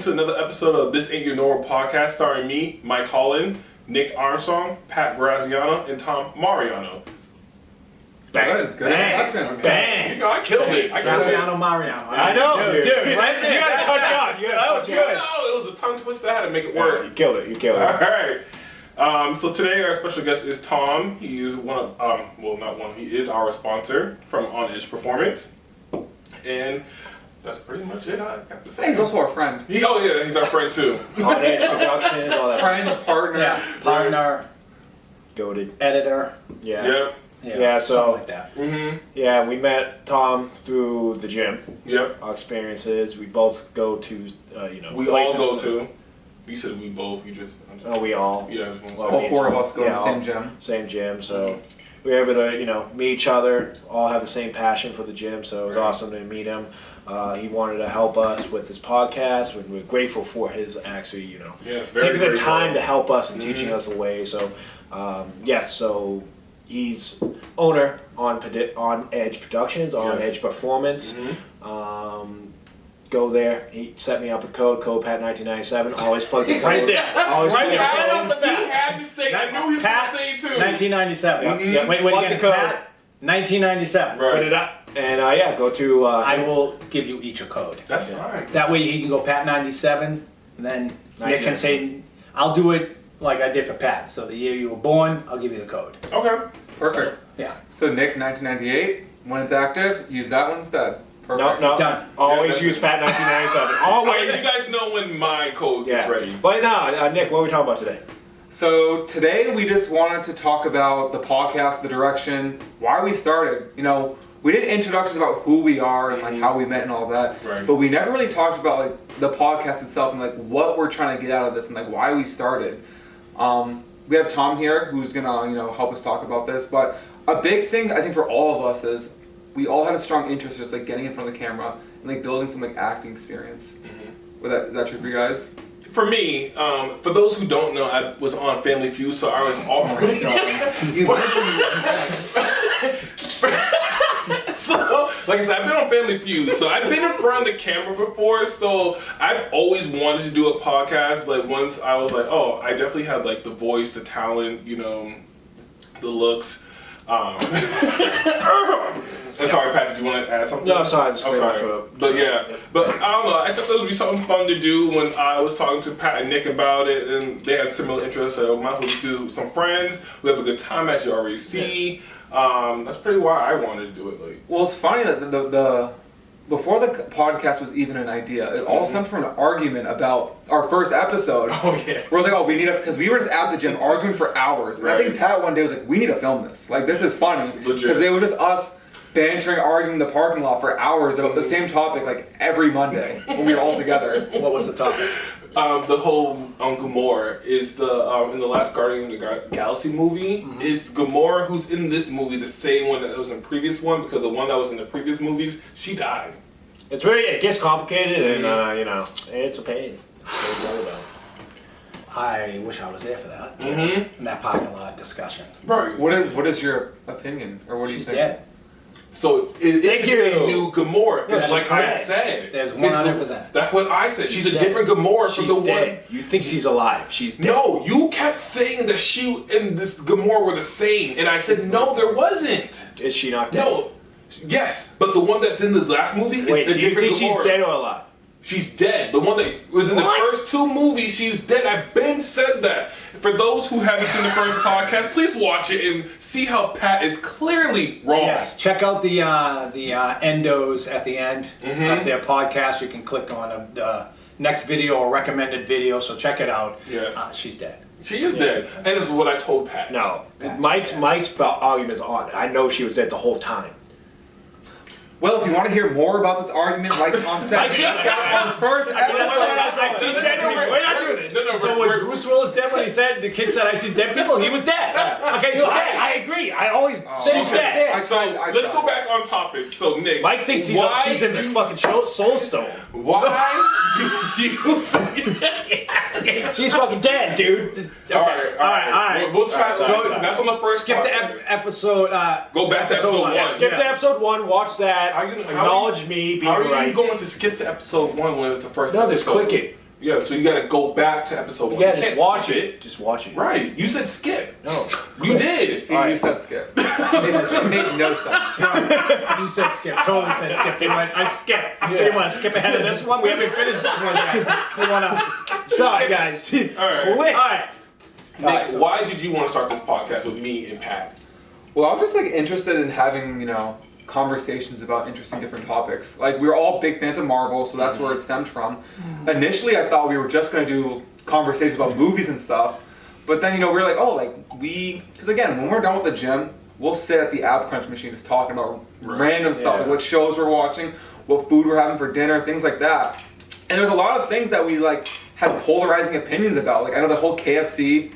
to another episode of This Ain't Your Normal Podcast starring me, Mike Holland, Nick Armstrong, Pat Graziano, and Tom Mariano. Good introduction. Bang! I killed it. Graziano Mariano. I know, dude. Right there. You gotta cut it out. That was good. No, it was a tongue twister. I had to make it work. You killed it. You killed All it. right. So today our special guest is Tom. He is one of, well, not one. He is our sponsor from On Edge Performance, and that's pretty much it. I got to say. He's also our friend. He's our friend too. On Edge Productions, all that. Friend, partner. Yeah, partner, Goated. editor. Yeah. Yep. Yeah, so- something like that. Mm-hmm. Yeah, we met Tom through the gym. Yep. Our experiences. We both go to, We places. all go to. You said we both. You just. I'm just Oh, we all. Yeah. I just want to Well, say. All four of us go to Yeah, the same gym. Same gym, so we were able to, meet each other, all have the same passion for the gym, so it was awesome to meet him. He wanted to help us with his podcast. We're grateful for his actually, Yes, very taking the grateful. time to help us and Mhm. teaching us the way. So, yes, so he's owner on Edge Productions, on Yes. Edge Performance. Mhm. Go there. He set me up with code Pat1997. Always plug the code. Right there. Always Right plug the there. code. Right off the He bat. had to say. I knew he was Pat, going to say it too. 1997. Yep, Mhm. yep. Wait Plug again. the code. Pat, 1997. Right. Put it up. And go to. I will give you each a code. That's Yeah. fine. That way he can go Pat 97, and then Nick can say, I'll do it like I did for Pat. So the year you were born, I'll give you the code. Okay. Perfect. Yeah. So Nick, 1998. When it's active, use that one instead. Perfect. No. Done. Always Yeah, use Pat 1997. I'll Always. let you guys know when my code gets Yeah. ready. But no, Nick, what are we talking about today? So today we just wanted to talk about the podcast, the direction, why we started. We did introductions about who we are and like how we met and all that. Right. But we never really talked about like the podcast itself and like what we're trying to get out of this and like why we started. We have Tom here who's gonna help us talk about this. But a big thing I think for all of us is we all had a strong interest just like getting in front of the camera and like building some like acting experience. Is that true for you guys? For me, for those who don't know, I was on Family Feud, so I was already. So, like I said, I've been on Family Feud, so I've been in front of the camera before. So I've always wanted to do a podcast. Like once I was like, oh, I definitely had like the voice, the talent, the looks. And sorry, Pat, did you want to add something? No, sorry, I just I'm cleared my sorry. throat. But yeah, but I don't know. I thought that would be something fun to do when I was talking to Pat and Nick about it, and they had similar interests. So might as well just do some friends. We have a good time, as you already see. That's pretty why I wanted to do it. Like, Well, it's funny that the before the podcast was even an idea, it all stemmed from an argument about our first episode. oh yeah, Where it was like, oh, we need to, because we were just at the gym arguing for hours. And I think Right. Pat one day was like, we need to film this. Like, this is funny. Legit. Because it was just us bantering, arguing in the parking lot for hours about the same topic, like every Monday when we were all together. What was the topic? the whole Gamora is the in the last Guardian of the Galaxy movie. Is Gamora, who's in this movie, the same one that was in the previous one? Because the one that was in the previous movies, she died. It gets complicated, and it's a pain. That's what it's all about. I wish I was there for that. Mm-hmm. In that parking lot discussion. Right. What is your opinion? Or what do you She's think? dead. So it Thank is you. a new Gamora. Yeah, It's like she's I dead. said. There's It's 100%. That's what I said. She's a dead. different Gamora from She's the dead. You think she's alive. She's dead. one. No, you kept saying that she and this Gamora were the same, and I said no, there wasn't. Is she not dead? No. Yes, but the one that's in the last movie is Wait, a do you different think she's Gamora. dead or alive? She's dead. The one that was in the What? first two movies, she's dead. I've been said that. For those who haven't seen the first podcast, please watch it and see how Pat is clearly wrong. Yes, check out the endos at the end of their podcast. You can click on the next video or recommended video, so check it out. Yes. She's dead. She is dead. And it's what I told Pat. No. That's Mike's argument's on. I know she was dead the whole time. Well, if you want to hear more about this argument, like Tom said, I get that. our first episode. I see dead people. We're not doing this. So was Bruce Willis dead when he said the kid said I see dead people? He was dead. Okay, she's dead. I agree. I always say She's she's dead. dead. I Let's tried. go back on topic. So, Nick. Mike thinks she's in this fucking Soul Stone. Why do you... She's fucking dead, dude. All right. We'll try. Sorry. That's on the first Skip the part. episode. Go back to episode one. Yeah, skip to episode 1, watch that, How you- how acknowledge me being How are right. you going to skip to episode 1 when it's the first No, episode? just click it. Yeah, so you gotta go back to episode 1. Yeah, You just can't watch skip it. Just watch it. Right. You said skip. No. You did. You said skip. It made no sense. You said skip, totally said skip. You went, I skip. You want to skip ahead of this one? We haven't finished this one yet. You want to? Sorry, guys. All right. All right. Nick, why did you want to start this podcast with me and Pat? Well, I'm just like interested in having, conversations about interesting different topics. Like, we were all big fans of Marvel, so that's where it stemmed from. Initially, I thought we were just gonna do conversations about movies and stuff, but then, we were like, because again, when we're done with the gym, we'll sit at the Ab Crunch machine just talking about random stuff, like what shows we're watching, what food we're having for dinner, things like that. And there's a lot of things that we had polarizing opinions about. Like, I know the whole KFC,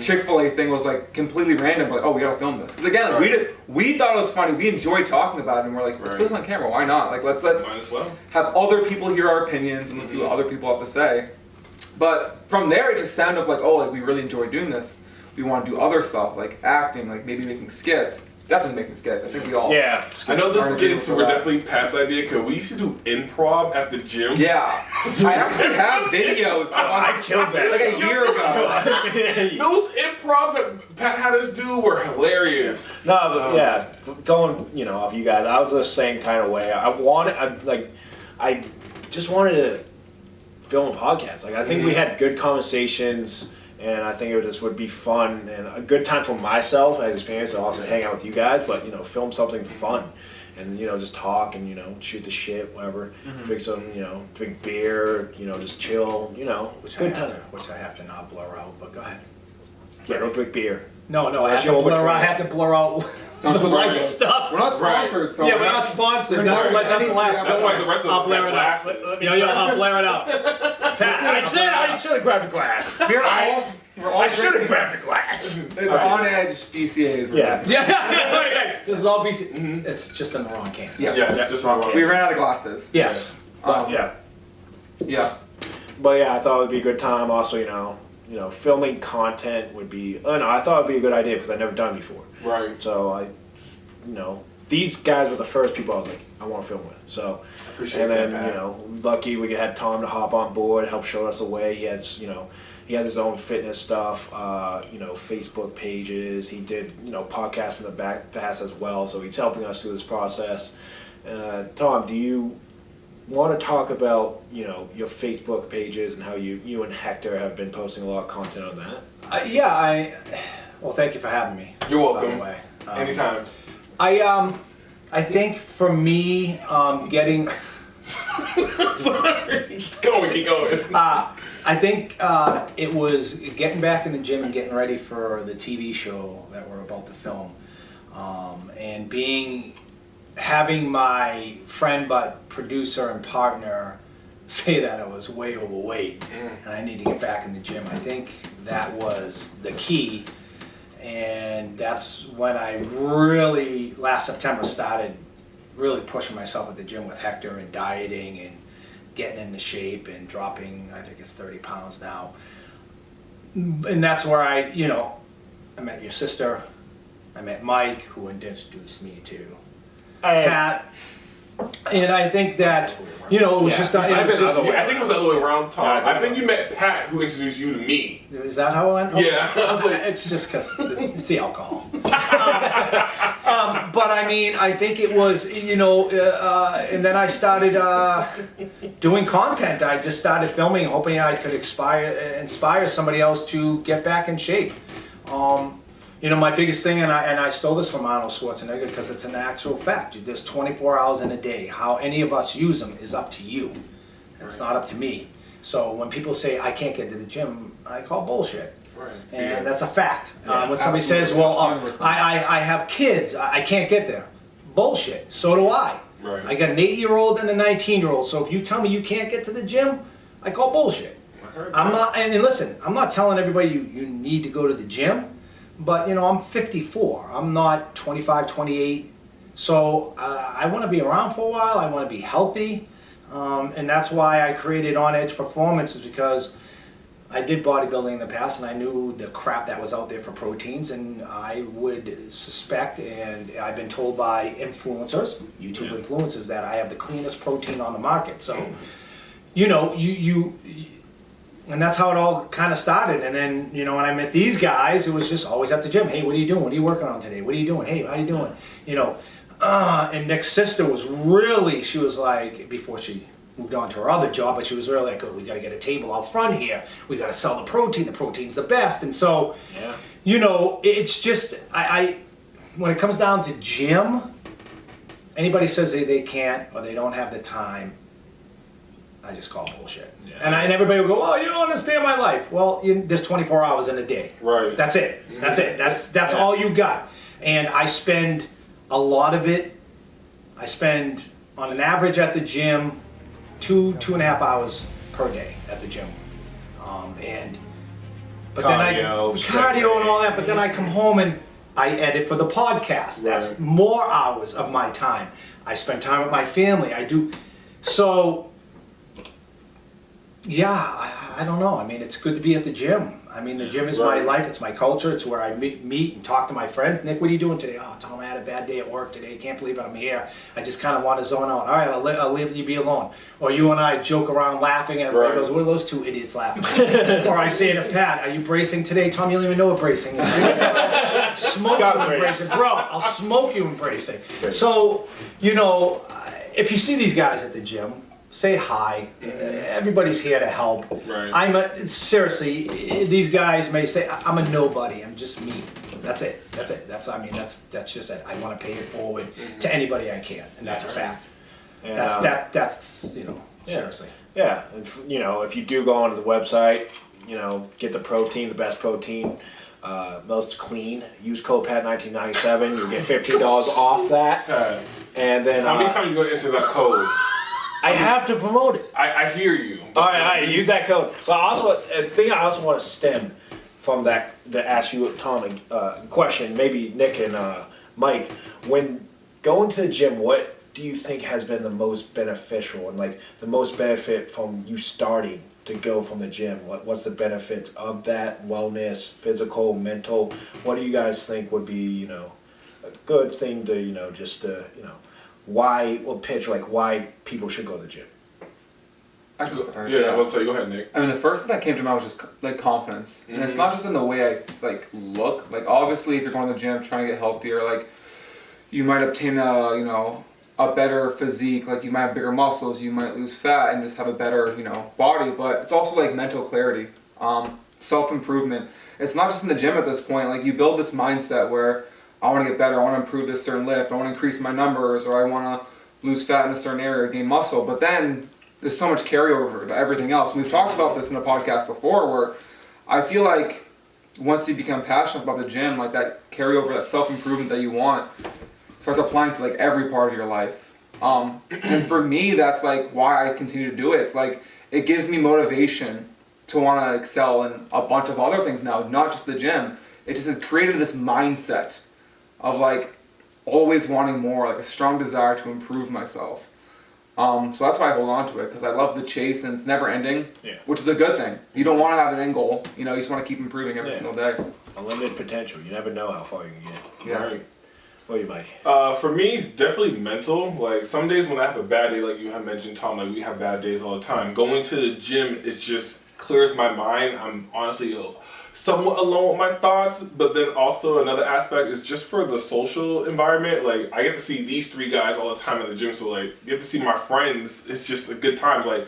Chick-fil-A thing was completely random. Like, oh, we gotta film this. Because again, we thought it was funny. We enjoyed talking about it, and we're like, let's put this on camera. Why not? Like, let's Might as well. have other people hear our opinions and let's see what other people have to say. But from there, it just sounded like we really enjoy doing this. We want to do other stuff like acting, like maybe making skits. Definitely making skits. I think we all. Yeah. I know this Aren't skits able were for that. definitely Pat's idea because we used to do improv at the gym. Yeah. I actually have videos. I killed that. Like a year ago. Those improvs that Pat had us do were hilarious. No, but yeah, going, off you guys, I was the same kind of way. I just wanted to film a podcast. Like, I think we had good conversations, and I think it just would be fun and a good time for myself as experience, and also hang out with you guys. But film something fun, and just talk and shoot the shit, whatever. Drink some, drink beer, just chill, good time. Which I have to not blur out, but go ahead. Yeah, don't drink beer. No, I Unless have to you're over blur out. I 20. have to blur out the light stuff. We're not sponsored, so Yeah, we're not sponsored. That's the last. That's why the rest of I'll us blare have it out. glasses. I'll blare it out. I said I should have grabbed a glass. We're all I should have grabbed a glass. It's on edge BCAs. Yeah. Yeah, this is all BC. It's just in the wrong can. Yeah. Yes, just wrong. We ran out of glasses. Yes. Yeah. Yeah. But yeah, I thought it would be a good time. Also, filming content would be. Oh no, I thought it'd be a good idea because I'd never done it before. Right. So these guys were the first people I was like, I want to film with. So, Appreciate and then that, Pat. lucky we had Tom to hop on board, help show us the way. He had he has his own fitness stuff, Facebook pages. He did podcasts in the past as well. So he's helping us through this process. Tom, do you want to talk about your Facebook pages and how you and Hector have been posting a lot of content on that? Well, thank you for having me. You're By welcome. the way. Anytime. I think for me, getting. Sorry. Keep going. I think it was getting back in the gym and getting ready for the TV show that we're about to film, and having my friend but producer and partner say that I was way overweight and I need to get back in the gym. I think that was the key, and that's when I really last September started really pushing myself at the gym with Hector and dieting and getting into shape and dropping, I think it's 30 pounds now. And that's where I met your sister, I met Mike, who introduced me to Pat, and I think that, it was just, I think it was the other way around, Tom. Yeah, I think you met Pat, who introduced you to me. is that how it went? Yeah. I was like, It's just because it's the alcohol. But I mean, I think it was, and then I started doing content. I just started filming, hoping I could inspire somebody else to get back in shape. My biggest thing, and I stole this from Arnold Schwarzenegger because it's an actual fact. There's 24 hours in a day. How any of us use them is up to you. It's not up to me. So when people say I can't get to the gym, I call bullshit. Right. And that's a fact. When somebody absolutely. says, well, 100%. I have kids, I can't get there. Bullshit. So do I. Right. I got an 8-year-old and a 19-year-old. So if you tell me you can't get to the gym, I call bullshit. I'm not, and listen, I'm not telling everybody you need to go to the gym, but I'm 54. I'm not 25, 28. So I want to be around for a while. I want to be healthy. And that's why I created On Edge Performance, is because I did bodybuilding in the past and I knew the crap that was out there for proteins, and I would suspect, and I've been told by influencers, YouTube influencers, that I have the cleanest protein on the market. So, And that's how it all kind of started. And then, you know, when I met these guys, it was just always at the gym. Hey, what are you doing? What are you working on today? What are you doing? Hey, how you doing? You know, and Nick's sister was really, she was like, before she moved on to her other job, but she was really like, oh, we got to get a table out front here. We got to sell the protein. The protein's the best. And so, Yeah. you know, it's just, I when it comes down to gym, anybody says they can't or they don't have the time, I just call bullshit. Yeah. And everybody will go, oh, you don't understand my life. Well, there's 24 hours in a day. Right. That's it. That's it. That's all you got. And I spend a lot of it, I spend on an average at the gym 2.5 hours per day at the gym. But then cardio and all that, but then I come home and I edit for the podcast. That's Right. more hours of my time. I spend time with my family. I do. So, yeah, I don't know. I mean, it's good to be at the gym. I mean, the gym is my Right. life. It's my culture. It's where I meet and talk to my friends. Nick, what are you doing today? Oh, Tom, I had a bad day at work today. Can't believe I'm here. I just kind of want to zone out. All right, I'll leave you be alone. Or you and I joke around laughing, and everybody Right. goes, what are those two idiots laughing at? Or I say to Pat, are you bracing today? Tom, you don't even know what bracing is. Smoke you Gotta in brace. bracing. Bro, I'll smoke you in bracing. So, you know, if you see these guys at the gym, say hi. Everybody's here to help. Right. Seriously, these guys may say, I'm a nobody, I'm just me. That's it. That's just it. I want to pay it forward to anybody I can, and that's a fact. And, That's you know, seriously. Yeah, and you know, if you do go onto the website, you know, get the protein, the best protein, most clean. Use code PAT1997. You'll get $15 off that. Okay. And then How many times you gonna enter that code? I have to promote it. I hear you. All right, use that code. But also, a thing I also want to stem from that to ask you, Tom, a question. Maybe Nick and Mike, when going to the gym, what do you think has been the most beneficial and like the most benefit from you starting to go from the gym? What's the benefits of that? Wellness, physical, mental. What do you guys think would be, you know, a good thing to, you know, just to, you know, why people should go to the gym? I can start. Yeah, let's say. Go ahead, Nick. I mean, the first thing that came to mind was just like confidence, and it's not just in the way I like look. Like obviously, if you're going to the gym trying to get healthier, like you might obtain a better physique. Like you might have bigger muscles, you might lose fat, and just have a better body. But it's also like mental clarity, self-improvement. It's not just in the gym at this point. Like you build this mindset where I want to get better, I want to improve this certain lift, I want to increase my numbers, or I want to lose fat in a certain area, gain muscle. But then there's so much carryover to everything else. We've talked about this in a podcast before where I feel like once you become passionate about the gym, like that carryover, that self-improvement that you want starts applying to like every part of your life. And for me, that's like why I continue to do it. It's like it gives me motivation to want to excel in a bunch of other things now, not just the gym. It just has created this mindset of like always wanting more, like a strong desire to improve myself. So that's why I hold on to it, because I love the chase and it's never ending, which is a good thing. You don't want to have an end goal, you just want to keep improving every single day. Unlimited potential. You never know how far you can get. Yeah. Right. What are you, Mike? For me, it's definitely mental. Like some days when I have a bad day, like you have mentioned, Tom, like we have bad days all the time. Going to the gym, it just clears my mind. I'm honestly somewhat alone with my thoughts, but then also another aspect is just for the social environment. Like I get to see these three guys all the time at the gym, so like get to see my friends. It's just a good time. Like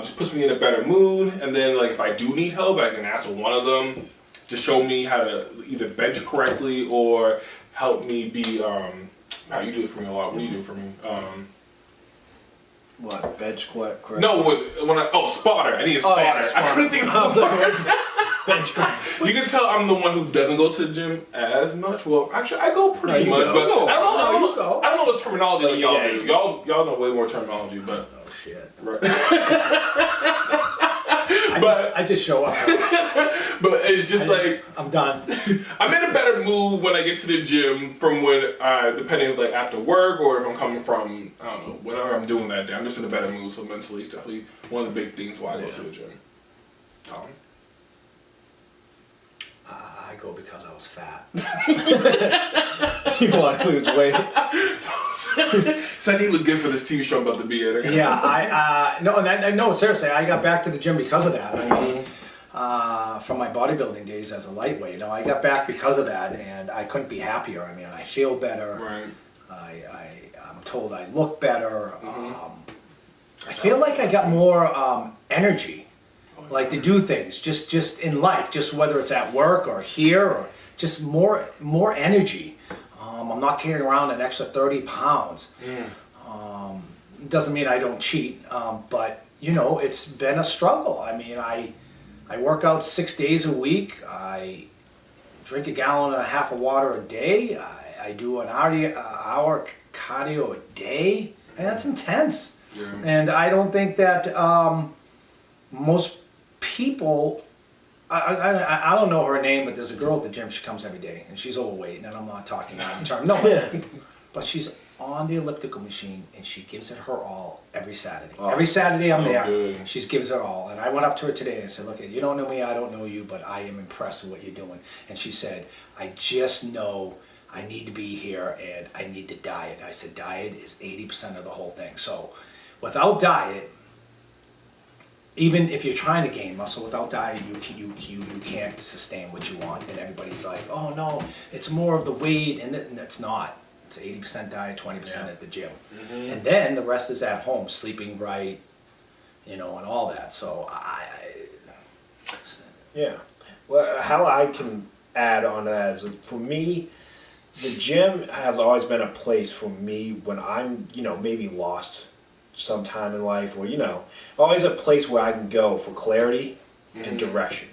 just puts me in a better mood. And then like if I do need help, I can ask one of them to show me how to either bench correctly or help me be. How you do it for me a lot. What do you do for me? What, bench squat? Correct? No, spotter. I need a spotter. Yeah, spotter. I couldn't think of the word. Bench squat. You can tell I'm the one who doesn't go to the gym as much. Well, actually, I go pretty you much, go. but I You go. don't know the terminology that y'all Yeah, do. you Y'all know way more terminology, but Oh shit. right. I just show up. But it's just like I'm done. I'm in a better mood when I get to the gym from when depending like after work or if I'm coming from I don't know whatever I'm doing that day. I'm just in a better mood. So mentally, it's definitely one of the big things why I go to the gym. Tom. I go because I was fat. You want to lose weight? Said he looked good for this TV show I'm about to be in. Yeah, no, seriously, I got back to the gym because of that. I mean, from my bodybuilding days as a lightweight, I got back because of that, and I couldn't be happier. I mean, I feel better. Right. I'm told I look better. I feel like I got more energy, like to do things, just in life, just whether it's at work or here, or just more energy. I'm not carrying around an extra 30 pounds. It doesn't mean I don't cheat, but it's been a struggle. I mean, I work out 6 days a week. I drink 1.5 gallons of water a day. I do an hour cardio a day, and that's intense. Yeah. And I don't think that most people. I don't know her name, but there's a girl at the gym. She comes every day, and she's overweight. And I'm not talking out of term, no, but she's on the elliptical machine, and she gives it her all every Saturday. Every Saturday I'm there. Good. She gives her all. And I went up to her today and said, "Look, you don't know me, I don't know you, but I am impressed with what you're doing." And she said, "I just know I need to be here, and I need to diet." I said, "Diet is 80% of the whole thing." So, without diet. Even if you're trying to gain muscle, without diet, you can't sustain what you want. And everybody's like, "Oh no, it's more of the weight," and it's not. It's 80% diet, 20% at the gym, and then the rest is at home, sleeping right, and all that. So Yeah. Well, how I can add on to that is, for me, the gym has always been a place for me when I'm, maybe lost sometime in life, or always a place where I can go for clarity and direction.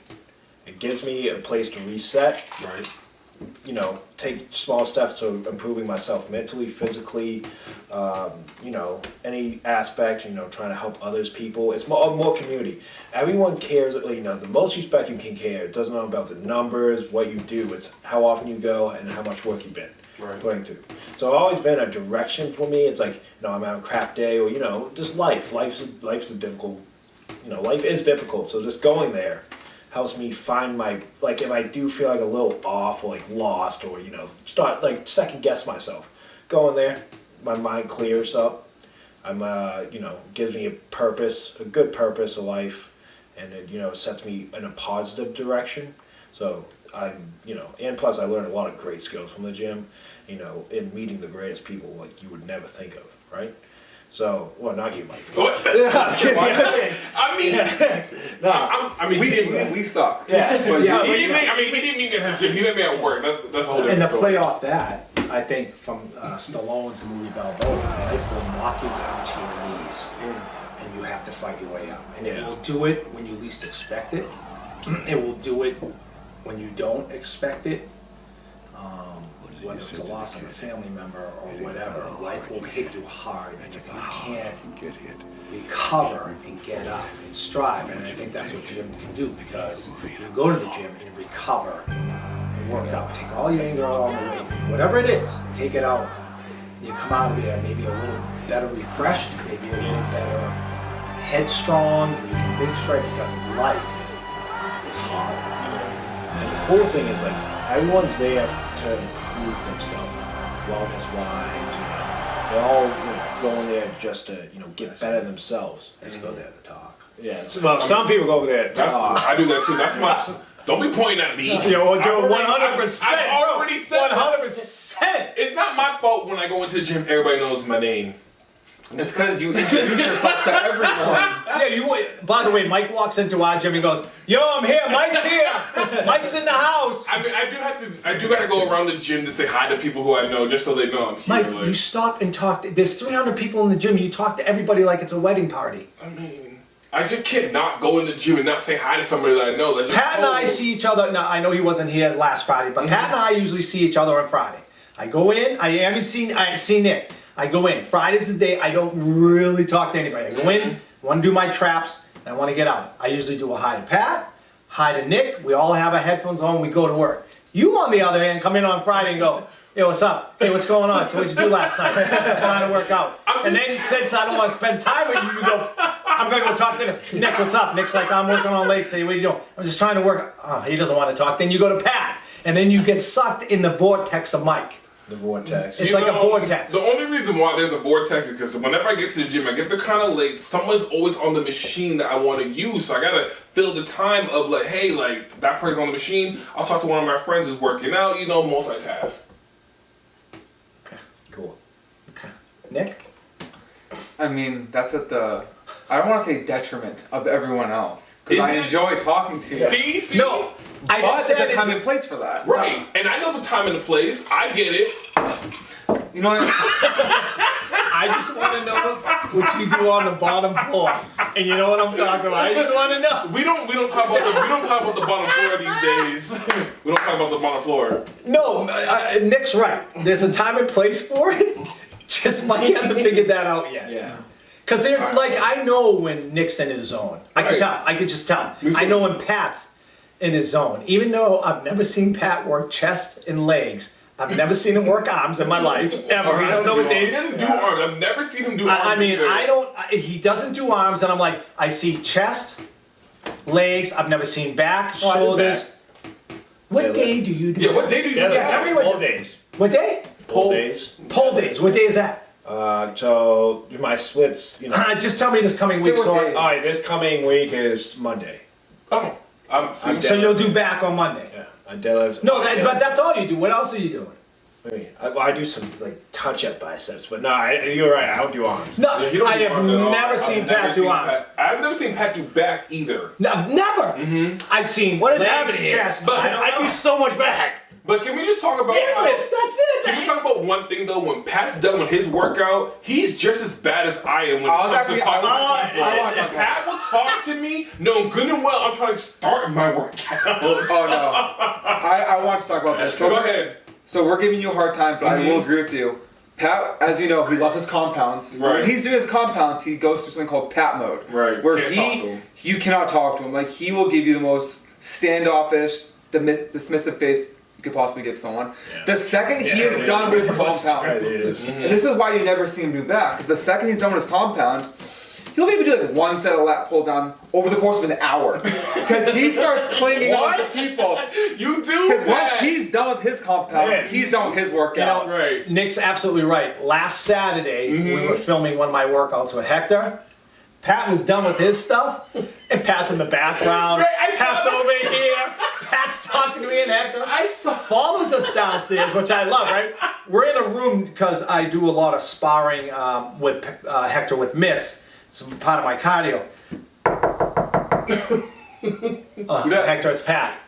It gives me a place to reset. Right. Take small steps to improving myself mentally, physically, any aspect, trying to help others, people. It's more community. Everyone cares, the most respect you can care. It doesn't know about the numbers, what you do. It's how often you go and how much work you've been putting through. So it's always been a direction for me. It's like, I'm having a crap day, or, just life. Life's a difficult, life is difficult. So just going there helps me find if I do feel like a little off or like lost, or, start like second guess myself. Going there, my mind clears up. I'm, gives me a purpose, a good purpose of life, and it, sets me in a positive direction. So I'm, and plus I learned a lot of great skills from the gym, in meeting the greatest people like you would never think of, right? So, well, not you, Mike. What? I mean, We suck. Yeah. But Yeah, he didn't mean at the gym. He meant me at work. That's a whole And different to story. play off that, I think from Stallone's movie Balboa, life will knock you down to your knees, and you have to fight your way up. And it will do it when you least expect it. It will do it when you don't expect it. Whether it's a loss of a family member or whatever, life will hit you hard, and if you can't recover and get up and strive, and I think that's what gym can do, because you can go to the gym and recover and work out, take all your anger out on the weight, whatever it is, and take it out. You come out of there maybe a little better refreshed, maybe a little better headstrong, and you can think straight, because life is hard. And the cool thing is, everyone's there to improve themselves, wellness-wise. They're all going there just to, get better themselves. Let's go there to talk. Yeah. Well, some people go over there to talk. I do that too. That's my. Don't be pointing at me. Yeah, well, Joe, I've 100%. I've already said 100%. It's not my fault when I go into the gym, everybody knows my name. it's because you introduce yourself to everyone. Yeah, by the way, Mike walks into our gym and goes, "Yo, I'm here. Mike's here. Mike's in the house." I mean, I do have to go around the gym to say hi to people who I know, just so they know I'm here. Mike, like, you stop and talk. There's 300 people in the gym. You talk to everybody like it's a wedding party. I mean, I just can't not go in the gym and not say hi to somebody that I know. That just Pat and I see each other. Now, I know he wasn't here last Friday, but Pat and I usually see each other on Friday. I go in. I see Nick. I go in. Friday's the day I don't really talk to anybody. I go in, want to do my traps, and I want to get out. I usually do a hi to Pat, hi to Nick. We all have our headphones on. We go to work. You, on the other hand, come in on Friday and go, "Hey, what's up? Hey, what's going on? So what'd you do last night? Trying to work out." And then since I don't want to spend time with you, you go, "I'm going to go talk to Nick. What's up?" Nick's like, "I'm working on legs today. What are you doing?" "I'm just trying to work." Oh, he doesn't want to talk. Then you go to Pat. And then you get sucked in the vortex of Mike. The vortex. It's like a vortex. The only reason why there's a vortex is because whenever I get to the gym, I get there kind of late. Someone's always on the machine that I want to use, so I gotta fill the time of like, hey, like that person's on the machine. I'll talk to one of my friends who's working out. Multitask. Cool. Nick? I mean, that's at the, I don't want to say detriment of everyone else. Because Is I it? enjoy talking to you. See? No. I But didn't there's say a time it. and place for that. Right, and I know the time and the place. I get it. You know what? I just want to know what you do on the bottom floor. And you know what I'm talking about. I just want to know. We don't talk about the bottom floor these days. We don't talk about the bottom floor. No, Nick's right. There's a time and place for it. Just Mike hasn't figured that out yet. Yeah. Because there's like, I know when Nick's in his zone. I can Right. tell. I could just tell. Me too. I know when Pat's in his zone. Even though I've never seen Pat work chest and legs, I've never seen him work arms in my life ever. I don't know what He days. doesn't do arms. I've never seen him do arms. I mean, either. I don't. He doesn't do arms, and I'm like, I see chest, legs. I've never seen back, Oh, I do shoulders. back. What Yeah, day do you do? Yeah, what day do you do Yeah, that? tell me what- Pull days. What day? Pull days. Pole days. What day is that? So my splits, Just tell me this coming Say week. what So, day. Alright, this coming week is Monday. Oh, I'm so you'll do back on Monday. Yeah. I deadlift. No, but that's all you do. What else are you doing? I do some like touch-up biceps, but no, you're right. I don't do arms. No, Yeah, he don't I do have arms at all. never I've seen never Pat do seen arms. I've never seen Pat do back either. No, never. I've seen What is legs, happening here? chest. But I don't I know. do so much back. But can we just talk about Deadlifts. That's Can we it. talk about one thing though? When Pat's done with his workout, he's just as bad as I am when I was it comes to actually- talking I to people. want If Pat will talk to me, no good and well, I'm trying to start my workout. Oh no. I want to talk about this. Go ahead. So we're giving you a hard time, but I Mm-hmm. will agree with you. Pat, as you know, he loves his compounds. Right. When he's doing his compounds, he goes through something called Pat mode. Right. Where Can't talk to him. you cannot talk to him. Like he will give you the most standoffish, dismissive face you could possibly give someone. Yeah. The second he Yeah, is it done with his It compound, is. and this is why you never see him do back, because the second he's done with his compound, he'll maybe do like one set of lat pull down over the course of an hour. Because he starts clinging on What? to people. You do Because once that. he's done with his compound, Yeah. he's done with his workout. Right. Nick's absolutely right. Last Saturday, we Mm-hmm. were filming one of my workouts with Hector. Pat was done with his stuff, and Pat's in the background. Right, I saw Pat's that. over here. Pat's talking to me, and Hector I saw. follows us downstairs, which I love, right? We're in a room because I do a lot of sparring with Hector with mitts. It's part of my cardio. Hector, it's Pat.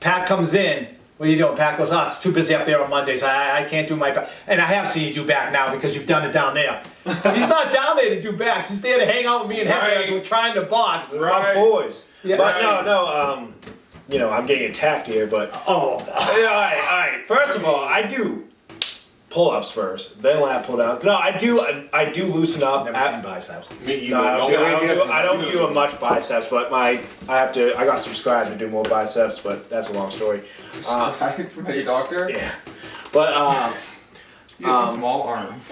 Pat comes in. What are you doing? Pat goes, it's too busy up there on Mondays. I can't do my back. And I have seen you do back now because you've done it down there. He's not down there to do backs. He's there to hang out with me and Hector as Right. we're trying to box. We're Right. boys. Yeah. But Right. no, I'm getting attacked here, but Oh, alright. First of all, I do pull-ups first, then lat pull-downs. No, I do loosen up. never seen biceps. Me either. No, I don't he do a much biceps, but I got subscribed to do more biceps, but that's a long story. Right from your doctor? Yeah, but You have small arms.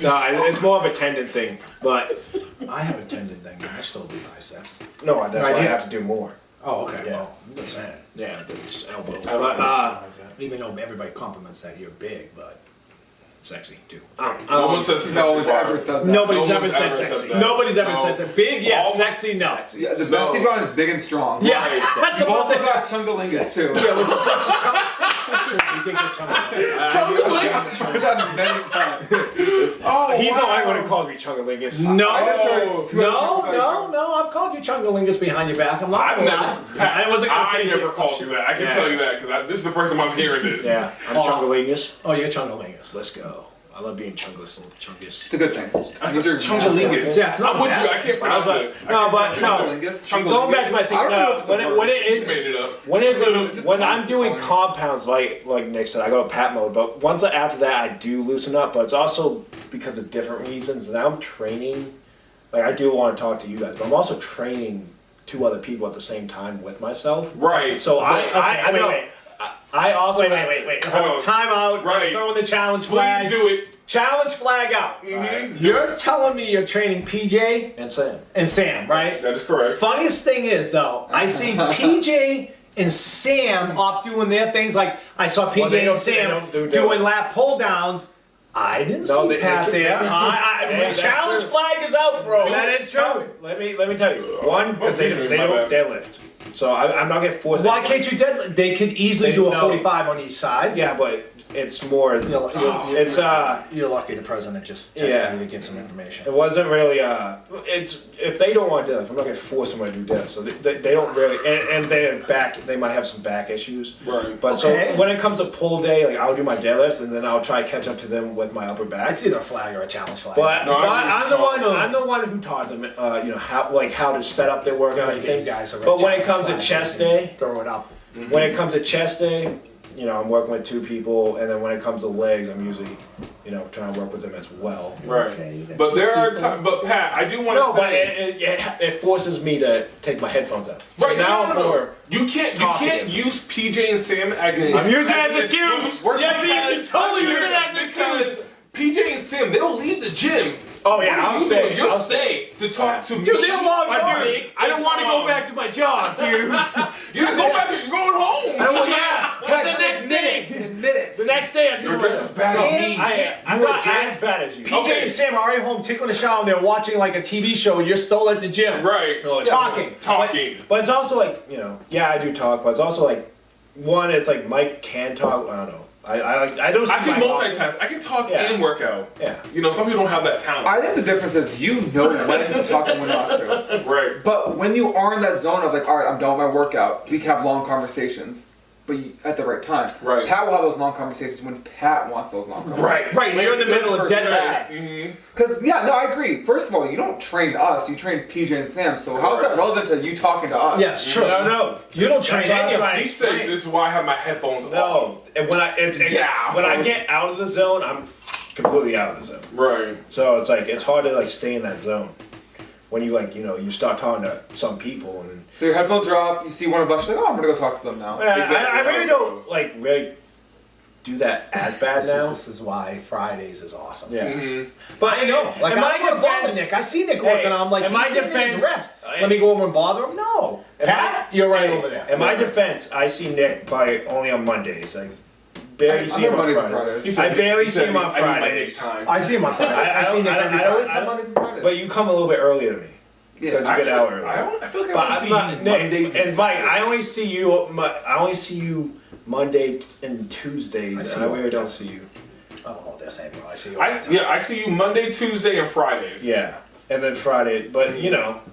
no, it's more of a tendon thing. But I have a tendon thing. I still do biceps. no, that's Right why I here. have to do more. Oh, okay. Yeah. Well, I'm just saying. Yeah, it's elbow. I don't But know. Even though everybody compliments that you're big, but sexy too. No one says He's always ever said that. nobody's No ever one's said ever sexy. said that. Nobody's ever No. said sexy. Big, yes. All- Sexy, no. Yeah, the So- best you've got is big and strong. Yeah, Right. that's You've about also the got chungalingus too. Yeah, let's that's true. We did get Chungalingus? I've done many times. Oh, He's wow. the only one who calls me chungalingus. No, I just heard two no, other no, people no. I've called you chungalingus behind your back. I'm not I've gonna never. lie. Pat, I wasn't gonna say I it never to you. called you that. I can Yeah. tell you that because this is the first time I'm hearing this. Yeah, I'm Oh. chungalingus. Oh, you're chungalingus. Let's go. I love being chungus. Chungus. It's a good thing. That's chungalingus. Yeah, it's not I'm with bad. you. I can't pronounce it. No, but no. Chungalingus. Going back to my thing, I don't know no, if when it's a it, when word. it You is made it up. when I'm sounds doing funny. compounds like Nick said, I go to Pat mode. But once after that, I do loosen up. But it's also because of different reasons. Now I'm training. Like I do want to talk to you guys, but I'm also training 2 other people at the same time with myself. Right. So Okay, I wait, know. wait. I also Wait, have wait, to- wait, wait. Hold on. Time out. Right. I'm throwing the challenge Please flag. do it. Challenge flag out. Mhm. You're telling me you're training PJ And Sam. and Sam, right? That is correct. Funniest thing is though, I see PJ and Sam off doing their things. Like I saw PJ they and don't- Sam they don't do doing deadlifts. lap pull downs. I didn't No, see they- Pat they- there. Hey, My that's challenge true. flag is out, bro. That is true. Let me tell you. One, because they My don't bad. deadlift. So I'm not getting forced. Why can't you deadlift? They could easily do a No. 45 on each side. Yeah, but it's more. It's You're lucky the president just texted Yeah. you to get some information. It wasn't really. It's if they don't want to deadlift, I'm not gonna force them to do deadlift. So they don't really, and they're back. They might have some back issues. Right. But Okay. so when it comes to pull day, like I'll do my deadlifts, and then I'll try to catch up to them with my upper back. It's either a flag or a challenge flag. But, No, I but see what I'm you're the one. talking I'm the one who taught them. How to set up their workout. and you everything. guys are But when it challenge comes to flags, chest you can day, throw it up. when it comes to chest day, I'm working with 2 people, and then when it comes to legs, I'm usually, trying to work with them as well. Right. Okay, you got But two there are people. times. But Pat, I do want No, to but say. it forces me to take my headphones out. So Right, now no, I'm no, no. more. You can't talkative. use PJ and Sam as I'm using it as an excuse. Yes, he is. He's totally using it as an because PJ and Sam, they'll leave the gym. Oh yeah, What are I'll you stay. doing? You'll I'll stay to talk to me. Dude, they're long My gone. dude, I don't want to go back to my job, dude. You're not going back to. You're going home. But the next day, Minutes. the next day, I'm You're doing just as bad as me. I'm not as bad as you. PJ Okay. and Sam are already home taking a shower and they're watching like a TV show and you're still at the gym. Right. No, it's- Talking. Talking. But it's also like, yeah, I do talk, but it's also like, one, it's like Mike can talk. I don't know. I don't. See I can Mike multitask. I can talk Yeah. and work out. Yeah. Some people don't have that talent. I think the difference is you know when to talk and when not to. Right. But when you are in that zone of like, all right, I'm done with my workout, we can have long conversations, but at the right time. Right. Pat will have those long conversations when Pat wants those long conversations. Right. Right, you're in the middle of dead Right. lifting. Because no, I agree. First of all, you don't train us; you train PJ and Sam. So how is that relevant to you talking to us? Yes, true. No. You don't train That's what I'm any of trying us. He said this is why I have my headphones on. No. And when I get out of the zone, I'm completely out of the zone. Right. So it's like it's hard to like stay in that zone when you you start talking to some people and. So your headphones are off. You see one of us, you're like, oh, I'm gonna go talk to them now. I really how it don't goes. like really do that as bad now. This is why Fridays is awesome. Yeah. Mm-hmm. But I know. Like, in I my don't want to bother defense, Nick. I see Nick working on. I'm like, in my he's getting his defense, reps. Let me go over and bother him. No, in Pat, my- you're right hey, over there. In my defense, I see Nick probably only on Mondays. I barely see him on Mondays and Fridays. Fridays. I barely He see said him on I need my Fridays. time. I see him on Friday. I see Nick every I don't- Friday. Mondays and Fridays. But you come a little bit earlier to me. Yeah, Because you get out early. I feel like I But only I'm see not you Nick, Mondays and Mike. I only see you Monday and Tuesdays, and I really don't see you. I don't know what they're saying, bro. I see you. All the time. I see you Monday, Tuesday, and Fridays. Yeah, and then Friday, but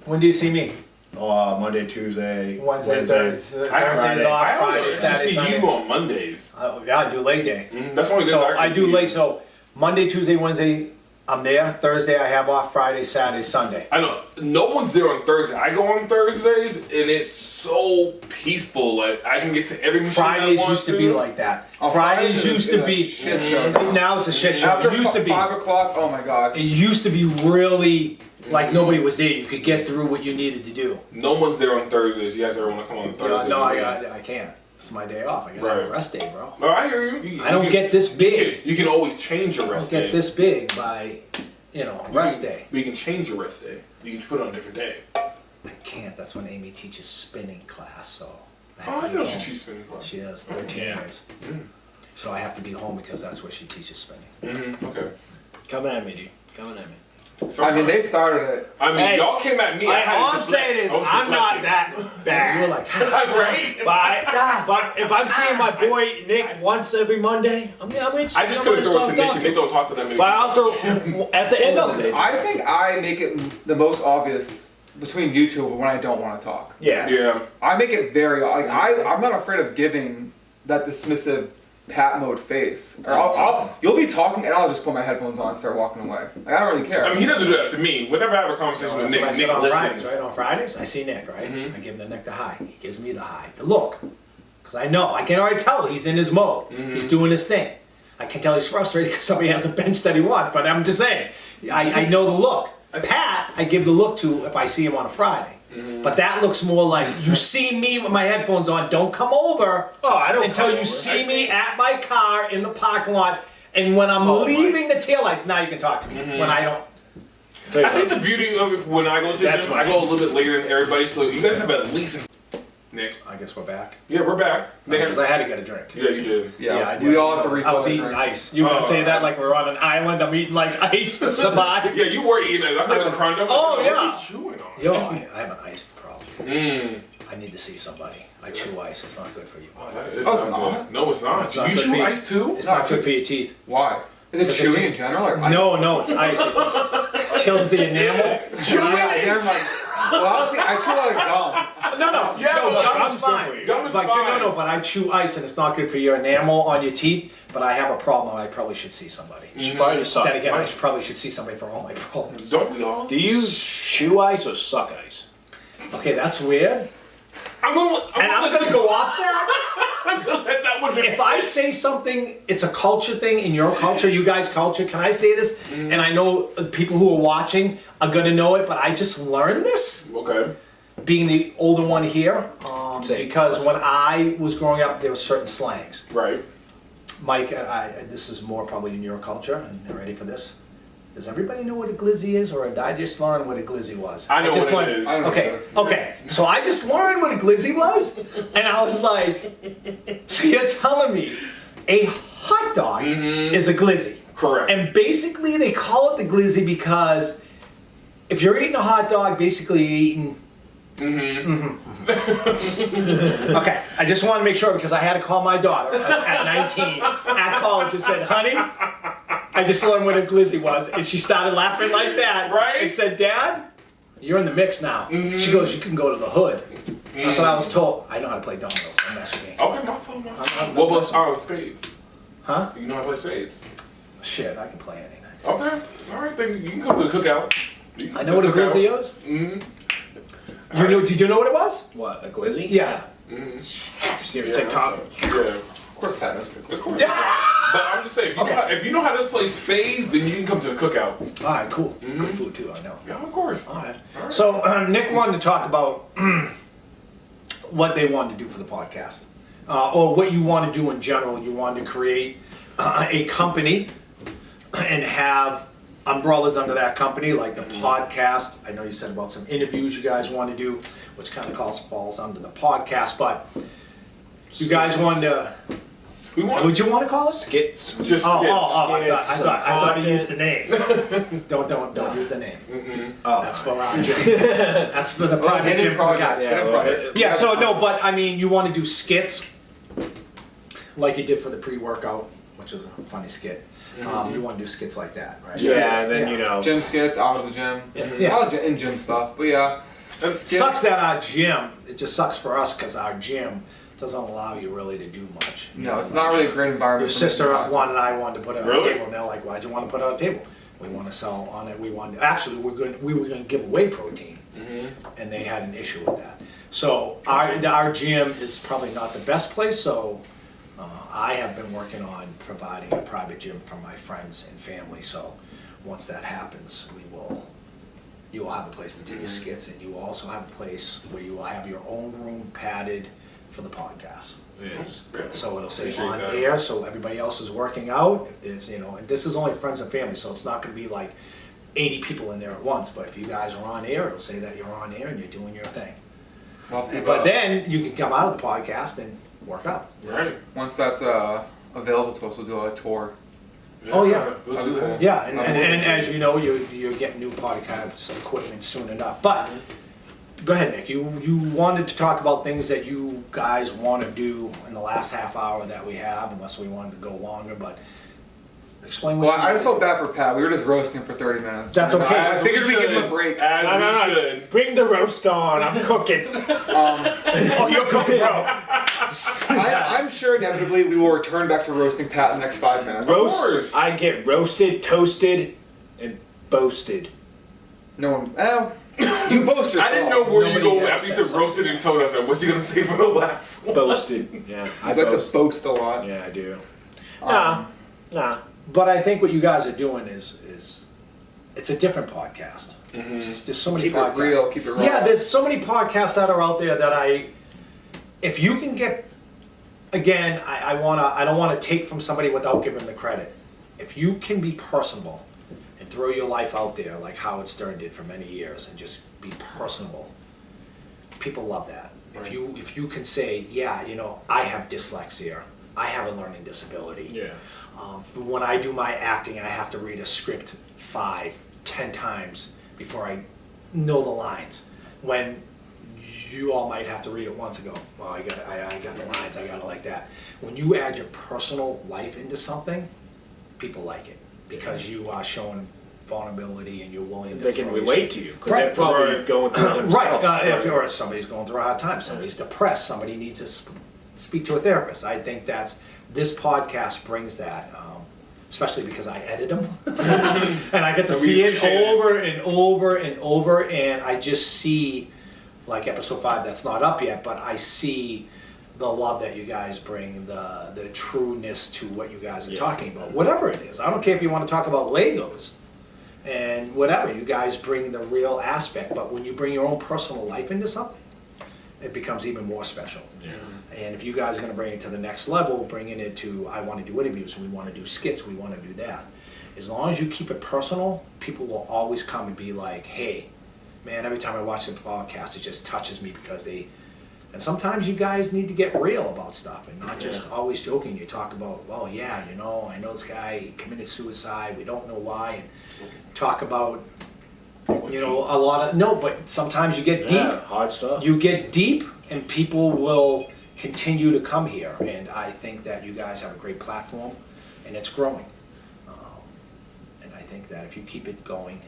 When do you see me? Monday, Tuesday, Wednesday, Thursday, Thursdays Friday. off. I Friday, only Saturday, see Sunday. you on Mondays. Yeah, I do leg day. That's one of the So days I actually do see leg. you. So Monday, Tuesday, Wednesday, I'm there. Thursday, I have off. Friday, Saturday, Sunday. I know no one's there on Thursday. I go on Thursdays and it's so peaceful. Like I can get to every machine I Fridays want used to be like that. Oh, Fridays is used to a be. shit show now. Now it's a shit show. After It used to be. 5 o'clock, oh my god. It used to be really like nobody was there. You could get through what you needed to do. No one's there on Thursdays. You guys ever want to come on Thursday? No, I can't. It's my day off. I gotta have a Right. rest day, bro. No, I hear you. I don't get this big. You can always change your I don't rest day. get this big by, rest day. But you can change your rest day. You can put it on a different day. I can't. That's when Amy teaches spinning class, so I have Oh, to I be know home. she's spinning class. She has 13 Yeah. years. So I have to be home because that's where she teaches spinning. Okay. Coming at me, dude. Coming at me. So, I mean, they started it. I mean, Hey, y'all came at me. I had all to I'm deflect. saying is I was I'm not deflecting. that bad. You were like, Right? But if I'm seeing my boy Nick once every Monday, I just couldn't throw it to Nick and Nick don't talk to them anymore. But I also, at the end of the day, I think I make it the most obvious between you two when I don't want to talk. yeah. Yeah. I make it very like I'm not afraid of giving that dismissive Pat mode face. Or you'll be talking and I'll just put my headphones on and start walking away. Like, I don't really care. I mean, he doesn't do that to me. Whenever I have a conversation with That's what I Nick, said Nick on Fridays, listens. right? On Fridays, I see Nick, right? Mhm. I give the Nick the high. He gives me the high. The look. Because I know. I can already tell he's in his mode. He's doing his thing. I can tell he's frustrated because somebody has a bench that he wants, but I'm just saying. I know the look. Pat, I give the look to if I see him on a Friday. But that looks more like, you see me with my headphones on, don't come over Oh, I don't until come you over. see me at my car in the parking lot. And when I'm Oh, my. leaving the taillight, now you can talk to me. When I don't. I think the beauty of it when I go to the That's gym, why. I go a little bit later than everybody, so you guys have at least Nick. I guess we're back. Yeah, we're back. Nick, Because I had to get a drink. yeah, you did. Yeah, I did. we all have to So refill I was the eating drinks. ice. You gonna say that like we're on an island? I'm eating like ice to survive. Yeah, you were eating it. I heard the crunch. I'm like, Oh, yeah. What's he chewing on? Yo, I have an ice problem. Mm. I need to see somebody. I chew ice. It's not good for you. Oh, that is Oh, it's not not? good. No, it's not. It's not you good chew for you. ice too? It's No, not good for your teeth. Why? Is it Because chewing it's- in general or ice? No, it's ice. It kills the enamel. Yeah, never mind. Well, honestly, I chew a lot of gum. No, Yeah, no, but gum gum's is good for fine. you. Gum is But fine. no, but I chew ice and it's not good for your enamel on your teeth. But I have a problem. I probably should see somebody. You should probably just suck. Then again, I probably should see somebody for all my problems. Don't we all? Do you chew ice or suck ice? Okay, that's weird. I'm gonna, And I'm gonna go off that. I'm gonna let that one just If I say something, it's a culture thing in your culture, you guys' culture. Can I say this? And I know people who are watching are gonna know it, but I just learned this Okay. being the older one here. Say it. Because when I was growing up, there were certain slangs. Right. Mike, this is more probably in your culture, and you're ready for this. Does everybody know what a glizzy is, or did I just learn what a glizzy was? I know just what it learned- is. I don't know Okay, what it is. okay. So I just learned what a glizzy was, and I was like, so you're telling me a hot dog is a glizzy? Correct. And basically, they call it the glizzy because if you're eating a hot dog, basically you're eating. Okay, I just want to make sure because I had to call my daughter at 19 at college and said, honey, I just learned what a glizzy was. And she started laughing like that. Right. And said, Dad, you're in the mix now. She goes, you can go to the hood. That's what I was told. I know how to play dominoes. Don't mess with me. Okay, my phone. I'm What was spades? Huh? You know how to play spades? Shit, I can play anything. Okay. All right, then you can come to the cookout. You can I come know what to a the cookout. glizzy is. Mm-hmm. You know? Did you know what it was? What, a glizzy? Yeah. See if it's like top. Yeah. Of course, Pat knows. Of course. But I'm just saying, if you know how to play spades, then you can come to the cookout. All right, cool. Good food too, I know. Yeah, of course. All right. So Nick wanted to talk about what they wanted to do for the podcast, or what you want to do in general. You wanted to create a company and have umbrellas under that company, like the podcast. I know you said about some interviews you guys want to do, which kind of falls under the podcast. But you guys wanted to. We want What'd you want to call it? Skits. just Oh, yeah, I skits, thought he content. used the name. Don't use the name. Oh, That's for our gym. That's for the private hidden gym projects. guys. yeah, well, Yeah, so no, but I mean, you want to do skits like you did for the pre-workout, which is a funny skit. You want to do skits like that, right? yeah, and then Yeah. you know. Gym skits, out of the gym. Yeah. A lot of in-gym stuff, but yeah. It sucks that our gym, it just sucks for us because our gym doesn't allow you really to do much. No, it's not really a great environment. Your for me to sister watch. wanted and I wanted to put it on Really? a table, and they're like, "Why'd you want to put it on a table?" We want to sell on it. We wanted actually we were going to give away protein, and they had an issue with that. So our gym is probably not the best place. So I have been working on providing a private gym for my friends and family. So once that happens, you will have a place to do your skits, and you will also have a place where you will have your own room padded for the podcast. Yes. So it'll say Appreciate on that. air, so everybody else is working out. If there's, and this is only friends and family, so it's not gonna be like 80 people in there at once. But if you guys are on air, it'll say that you're on air and you're doing your thing. We'll have to, But then you can come out of the podcast and work out. Right. once that's available to us, we'll do a tour. Oh, yeah. We'll do that. Yeah, and as you know, you're getting new podcast equipment soon enough. But go ahead, Nick. You wanted to talk about things that you guys want to do in the last half hour that we have, unless we wanted to go longer. But explain what Well, you I just felt bad for Pat. We were just roasting him for 30 minutes. That's And okay. I As figured we we'd give him a should. break. As we should. Bring the roast on. I'm cooking. Oh, you're cooking, bro. I'm sure inevitably we will return back to roasting Pat in the next 5 minutes. course. Roast. I get roasted, toasted, and boasted. No one. You boast yourself. I didn't know where you Nobody go else after you says said roasted and told us. What's he gonna say for the last one? Boasted. Yeah, I I like boast. to boast a lot. Yeah, I do. Um, Nah. But I think what you guys are doing is it's a different podcast. There's so many Keep it podcasts. real, keep it raw. Yeah, there's so many podcasts that are out there that if you can get, again, I don't wanna take from somebody without giving them the credit. If you can be personable and throw your life out there like Howard Stern did for many years and just be personable, people love that. If you can say, yeah, you know, I have dyslexia, I have a learning disability. Yeah. When I do my acting, I have to read a script 5, 10 times before I know the lines. When you all might have to read it once and go, well, I got the lines, I got it like that. When you add your personal life into something, people like it because you are showing vulnerability and you're willing to. They can throw your relate shit. to you because they're probably Right. going through it themselves. Right, if somebody's going through a hard time, somebody's depressed, somebody needs to speak to a therapist. I think this podcast brings that, especially because I edit them. And I get to And we see it appreciate it. over and over and over, and I just see, like episode 5 that's not up yet, but I see the love that you guys bring, the trueness to what you guys are talking about. Whatever it is. I don't care if you want to talk about Legos and whatever, you guys bring the real aspect, but when you bring your own personal life into something, it becomes even more special. Yeah. And if you guys are gonna bring it to the next level, bringing it to, I wanna do interviews, we wanna do skits, we wanna do that. As long as you keep it personal, people will always come and be like, hey, man, every time I watch the podcast, it just touches me because and sometimes you guys need to get real about stuff and not just always joking. You talk about, well, yeah, you know, I know this guy committed suicide, we don't know why, and talk about, you know, a lot of, no, but sometimes you get deep. Yeah, hard stuff. You get deep and people will continue to come here, and I think that you guys have a great platform and it's growing. And I think that if you keep it going,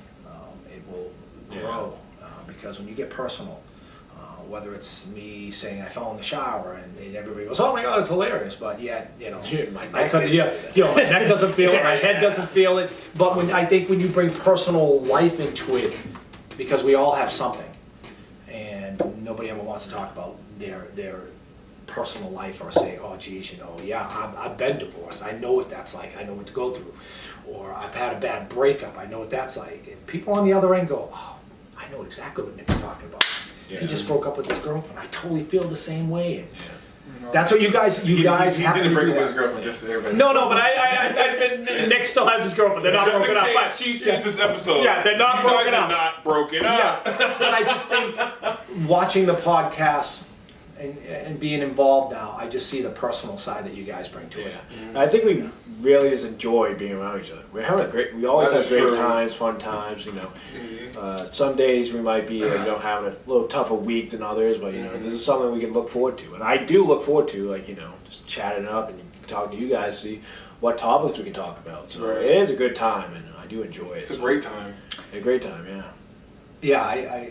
it will grow. Because when you get personal, whether it's me saying I fell in the shower and everybody goes, oh my God, it's hilarious, but yet, you know, My I neck couldn't, didn't say that. you know, my neck doesn't feel it, my head doesn't feel it, but I think when you bring personal life into it, because we all have something, and nobody ever wants to talk about their personal life or say, oh geez, you know, yeah, I've been divorced, I know what that's like, I know what to go through, or I've had a bad breakup, I know what that's like, and people on the other end go, oh, I know exactly what Nick's talking about. He just broke up with his girlfriend, I totally feel the same way, and that's what you guys He have didn't to break do up with his that. girlfriend, just so everybody. No, but Nick still has his girlfriend, they're not Just broken in up, case but. she sees this episode. Yeah, they're not you guys broken are up. Not broken Yeah, up. but I just think watching the podcast and being involved now, I just see the personal side that you guys bring to it. Yeah. I think we really just enjoy being around each other. We're having we always That have is great true. times, fun times, you know. Some days we might be, having a little tougher week than others, but, you know, this is something we can look forward to. And I do look forward to, like, you know, just chatting up and talking to you guys, see what topics we can talk about. So Right. it is a good time, and I do enjoy it. It's a So, great time. a great time, yeah. Yeah,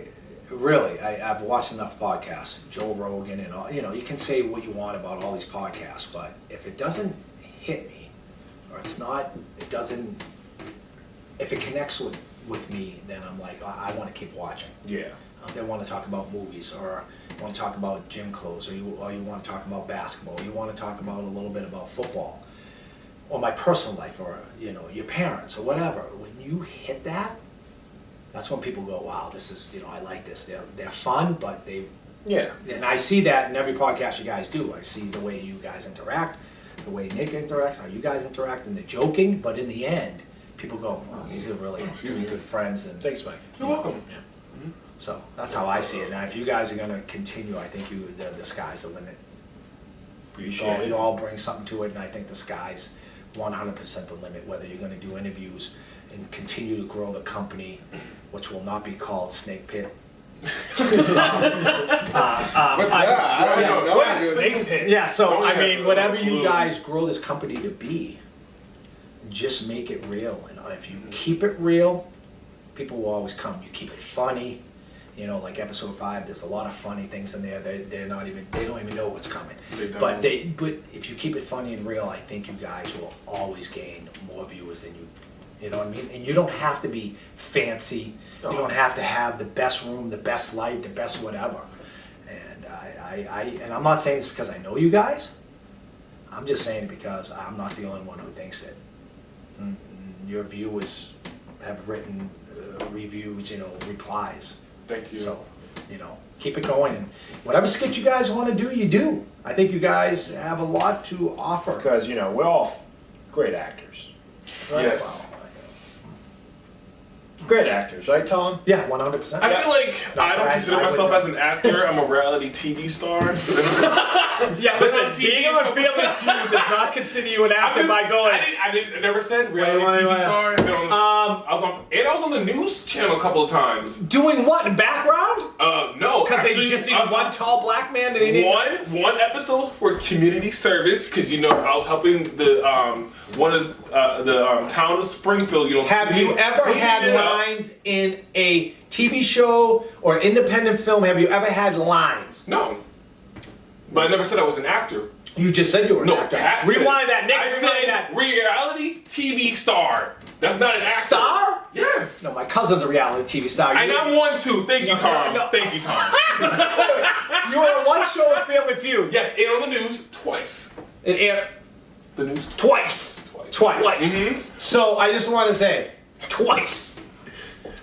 I've watched enough podcasts, Joe Rogan and all, you know, you can say what you want about all these podcasts, but if it doesn't hit me, or if it connects with me, then I'm like, I want to keep watching. Yeah. They want to talk about movies, or want to talk about gym clothes, or you want to talk about basketball, or you want to talk about a little bit about football, or my personal life, or, you know, your parents, or whatever. When you hit that, that's when people go, wow, this is, you know, I like this. They're fun, but Yeah. and I see that in every podcast you guys do. I see the way you guys interact, the way Nick interacts, how you guys interact, and the joking, but in the end, people go, oh, these are really two good friends. And Thanks, Mike. You're welcome. Yeah. so that's how I see it. Now, if you guys are gonna continue, I think the sky's the limit. Appreciate You it. all bring something to it, and I think the sky's 100% the limit, whether you're gonna do interviews and continue to grow the company, which will not be called Snake Pit. What's that? I don't know. What is Snake Pit? Yeah, so Oh, I yeah. mean, whatever you Clue. guys grow this company to be, just make it real. And if you keep it real, people will always come. You keep it funny. You know, like episode 5, there's a lot of funny things in there. They don't even know what's coming. They don't. But if you keep it funny and real, I think you guys will always gain more viewers than you know what I mean? And you don't have to be fancy. You don't have to have the best room, the best light, the best whatever. And and I'm not saying this because I know you guys. I'm just saying it because I'm not the only one who thinks it. Your viewers have written reviews, you know, replies. Thank you. So, you know, keep it going, and whatever skit you guys want to do, you do. I think you guys have a lot to offer. Because, you know, we're all great actors. Yes. Great actors, right, Tom? Yeah, 100%. I feel like No, I don't I- consider I myself wouldn't. as an actor. I'm a reality TV star. Yeah, listen, listen, being on Family Feud does not consider you an actor by going. I never said reality Wait. TV star. I've been on, I was on the news channel a couple of times. Doing what in background? No, Because they actually, just needed one tall black man. They needed one episode for community service because I was helping the one of the town of Springfield. Have you ever cleaning had it up. lines in a TV show or independent film? Have you ever had lines? No, but I never said I was an actor. You just said you were an No, actor. Pat Rewind said, that, Nick. I Rewind said that. reality TV star. That's not an actor. Star? Yes. No, my cousin's a reality TV star. And I'm one too. Thank you, Tom. no. Thank you, Tom. You were on one show of Family Feud. Yes, and on the news twice. It aired The news twice. Twice. Mhm. So I just want to say, Twice.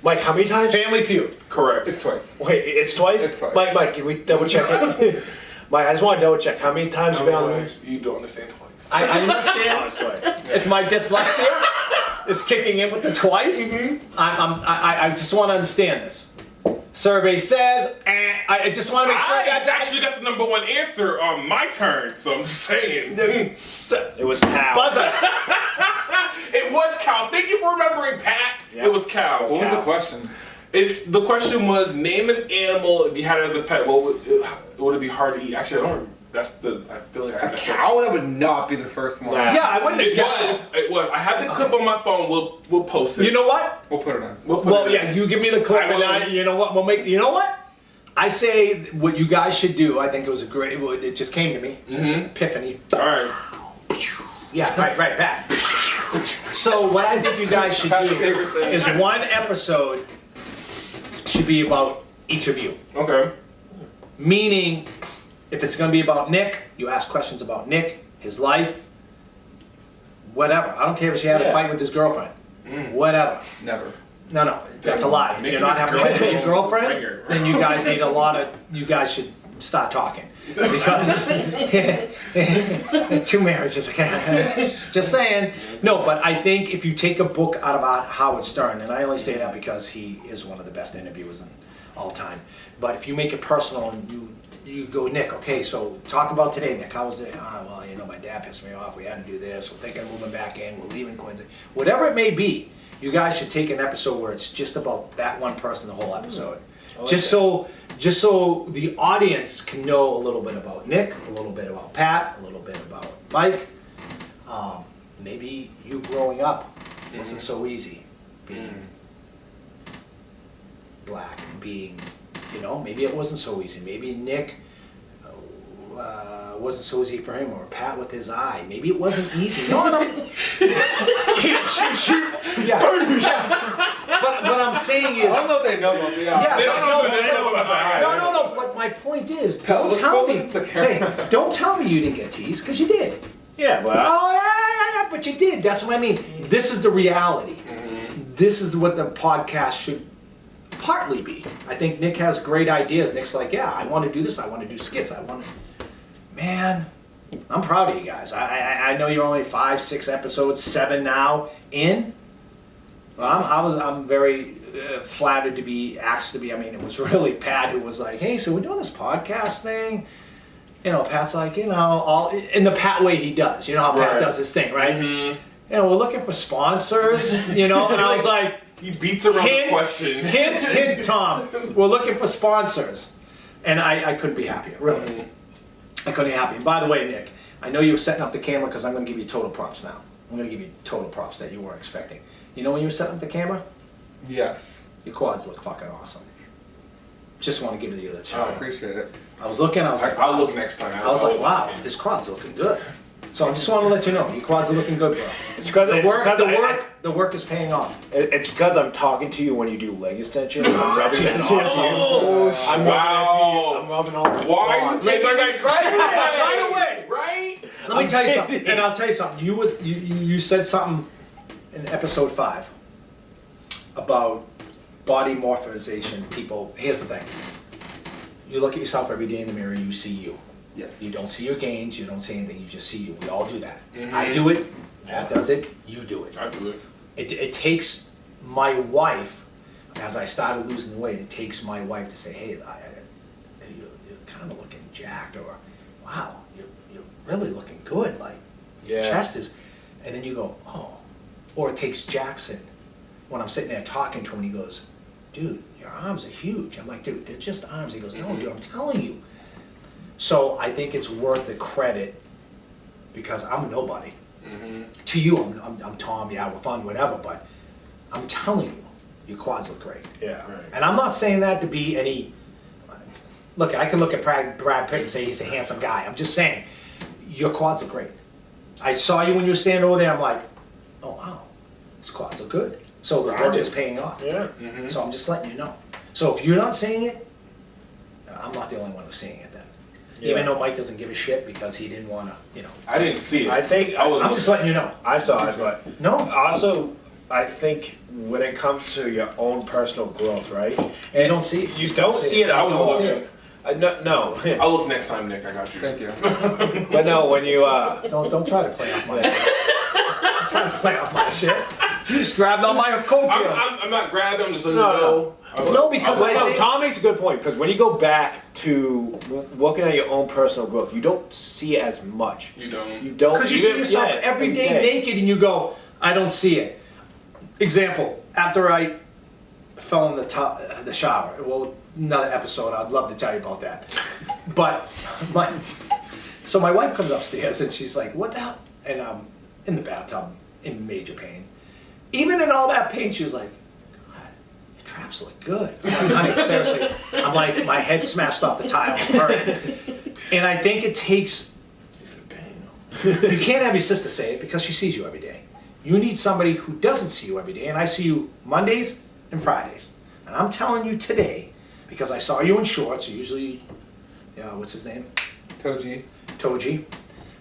Mike, how many times? Family Feud. Correct. It's twice. Wait, it's twice? It's twice. Mike, can we double check it? Mike, I just want to double check. How many times have you been on the news? You don't understand twice. I Oh, understand. it's twice. It's my dyslexia. It's kicking in with the twice. I just want to understand this. Survey says, I just want to make sure I that actually got the number one answer on my turn, so I'm just saying. It was Pal. buzzer. It was Cal. Thank you for remembering, Pat. Yeah. It was Cal. What was the question? The question was name an animal if you had it as a pet. What would it be hard to eat? Actually, I don't. I feel like I A have cow? That would not be the first one. Nah. Yeah, I wouldn't have It guessed. was. It was. I had the clip on my phone. We'll post it. You know what? We'll put it on. We'll put Well, it yeah, in. you give me the clip, I and will. I, you know what? We'll make. You know what? I say what you guys should do. I think it was a great. It just came to me. It's an epiphany. All right. Yeah, right, back. So what I think you guys should Pat's do favorite thing. is one episode should be about each of you. Okay. Meaning, if it's going to be about Nick, you ask questions about Nick, his life, whatever. I don't care if she had a Yeah. fight with his girlfriend. Whatever. Never. No, that's a lie. If Nick you're and not his having a fight with your girlfriend. girlfriend, Ringer. then you guys need you guys should start talking. Because two marriages, okay? Just saying. No, but I think if you take a book out of Howard Stern, and I only say that because he is one of the best interviewers in all time, but if you make it personal and you go, Nick, okay, so talk about today, Nick. How was it? Well, my dad pissed me off. We had to do this. We're thinking of moving back in. We're leaving Quincy. Whatever it may be, you guys should take an episode where it's just about that one person the whole episode. Just so the audience can know a little bit about Nick, a little bit about Pat, a little bit about Mike. Maybe you growing up wasn't so easy. Being black, being, maybe it wasn't so easy. Maybe Nick wasn't so easy for him, or Pat with his eye. Maybe it wasn't easy. No. Yeah. But what I'm saying I is, don't know if they know about the yeah, They don't know, but they don't know about the eye. no. But my point is, Tell don't us tell about me. the camera. Hey, don't tell me you didn't get teased, because you did. Yeah, but Oh yeah, but you did. That's what I mean. This is the reality. This is what the podcast should partly be. I think Nick has great ideas. Nick's like, yeah, I want to do this. I want to do skits. Man, I'm proud of you guys. I know you're only 5, 6 episodes, 7 now in. Well, I'm very flattered to be asked to be. I mean, it was really Pat who was like, hey, so we're doing this podcast thing. Pat's like, all in the Pat way he does. You know how Pat Right. does his thing, right? We're looking for sponsors, and I was like, He beats around the hint, question. hint, Tom, we're looking for sponsors. And I couldn't be happier, really. I couldn't be happier. And by the way, Nick, I know you were setting up the camera because I'm going to give you total props now. I'm going to give you total props that you weren't expecting. You know when you were setting up the camera? Yes. Your quads look fucking awesome. Just want to give you the I shout. appreciate it. I was looking, I was like, I'll wow. look next time. I was like, wow, his quads looking good. So I just want to let you know, your quads are looking good, bro. it's because The work is paying off. It's because I'm talking to you when you do leg extension. I'm rubbing Jesus, it yes, off. I'm Wow. rubbing off. Why are you Right, taking right away. Right? Let me tell you something, and I'll tell you something. You said something in episode 5 about body morphization. People, here's the thing. You look at yourself every day in the mirror, you see you. Yes. You don't see your gains, you don't see anything, you just see you. We all do that. I do it, Pat does it, you do it. I do it. It takes my wife as I started losing the weight, it takes my wife to say, hey, you're kind of looking jacked, or wow, you're really looking good. Like, your Yeah. chest is, and then you go, oh. Or it takes Jackson, when I'm sitting there talking to him, he goes, dude, your arms are huge. I'm like, dude, they're just arms. He goes, no, dude, I'm telling you. So I think it's worth the credit, because I'm nobody. To you, I'm Tom, yeah, we're fun, whatever, but I'm telling you, your quads look great. Yeah. Right. And I'm not saying that to be any, look, I can look at Brad Pitt and say he's a handsome guy. I'm just saying, your quads look great. I saw you when you were standing over there, I'm like, oh wow, his quads look good. So the work is paying off. Yeah. So I'm just letting you know. So if you're not seeing it, I'm not the only one who's seeing it then. Yeah. Even though Mike doesn't give a shit because he didn't want to, you know. I didn't see it. I think I'm just letting you know. I saw it, but No. also I think when it comes to your own personal growth, right? You don't see it. You don't see it. I I was don't see looking. it. No. I'll look next time, Nick. I got you. Thank you. But no, when you Don't try to play off my try to play off my shit. You just grabbed on my coattails. I'm not grabbing them just so you No, know. No, because Well, I no, think, Tom makes a good point, because when you go back to looking at your own personal growth, you don't see it as much. You don't. You don't. because you see even- yourself yeah, every day naked and you go, I don't see it. Example, after I fell in the shower, well, another episode, I'd love to tell you about that. But so my wife comes upstairs and she's like, what the hell? And I'm in the bathtub in major pain. Even in all that pain, she was like, God, your traps look good. I'm like, honey, seriously. I'm like, my head smashed off the tile. I'm hurting. And I think it takes, She said, dang. you can't have your sister say it because she sees you every day. You need somebody who doesn't see you every day, and I see you Mondays and Fridays. And I'm telling you today, because I saw you in shorts, usually, what's his name? Toji. Toji.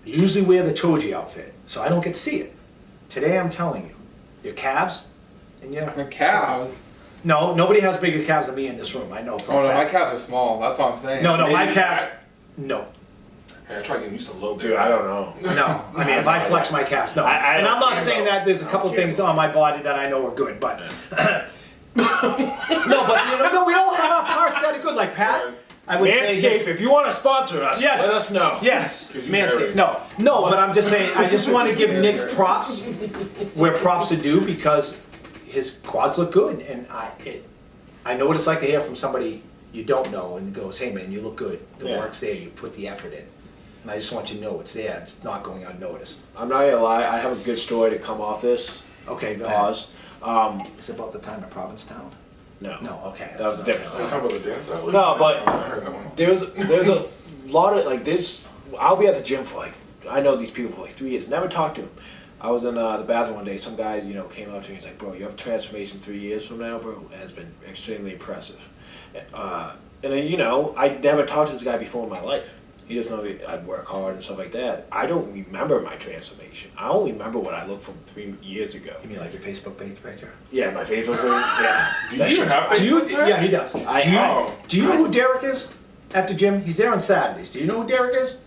I usually wear the Toji outfit, so I don't get to see it. Today I'm telling you, your calves and your My calves. No, nobody has bigger calves than me in this room. I know for Oh a no, my fact. calves are small. That's what I'm saying. No, my Maybe calves. fat? No, Hey, I try getting you some low. Dude, I don't know. no. I mean, if I flex my calves, no. I And I'm don't not care saying about- that there's a couple I don't care things on my body that I know are good, but no, but no, we all have our parts that are good. Like Pat, I would say. Manscaped, if you want to sponsor us, Yes. let us know. Yes, 'Cause you Manscaped. married. No, but I'm just saying. I just want to give Nick props where props are due because his quads look good, and I know what it's like to hear from somebody you don't know and goes, "Hey man, you look good. The Yeah. work's there. You put the effort in." And I just want you to know it's there. It's not going unnoticed. I'm not gonna lie, I have a good story to come off this. Okay, go ahead. Pause. It's about the time in Provincetown. No. No, okay. That was different. Are you talking about the dance? That was- No, but- I heard that one. There's a lot of like this. I'll be at the gym for like, I know these people for like 3 years. Never talked to them. I was in the bathroom one day. Some guy, came up to me. He's like, "Bro, you have a transformation 3 years from now, bro. It has been extremely impressive." And then, I never talked to this guy before in my life. He doesn't know I'd work hard and stuff like that. I don't remember my transformation. I only remember what I looked from 3 years ago. You mean like your Facebook page picture? Yeah, my Facebook thing. Yeah. Do you even have Do you? Facebook? Yeah, he does. Do you know who Derek is at the gym? He's there on Saturdays. Do you know who Derek is?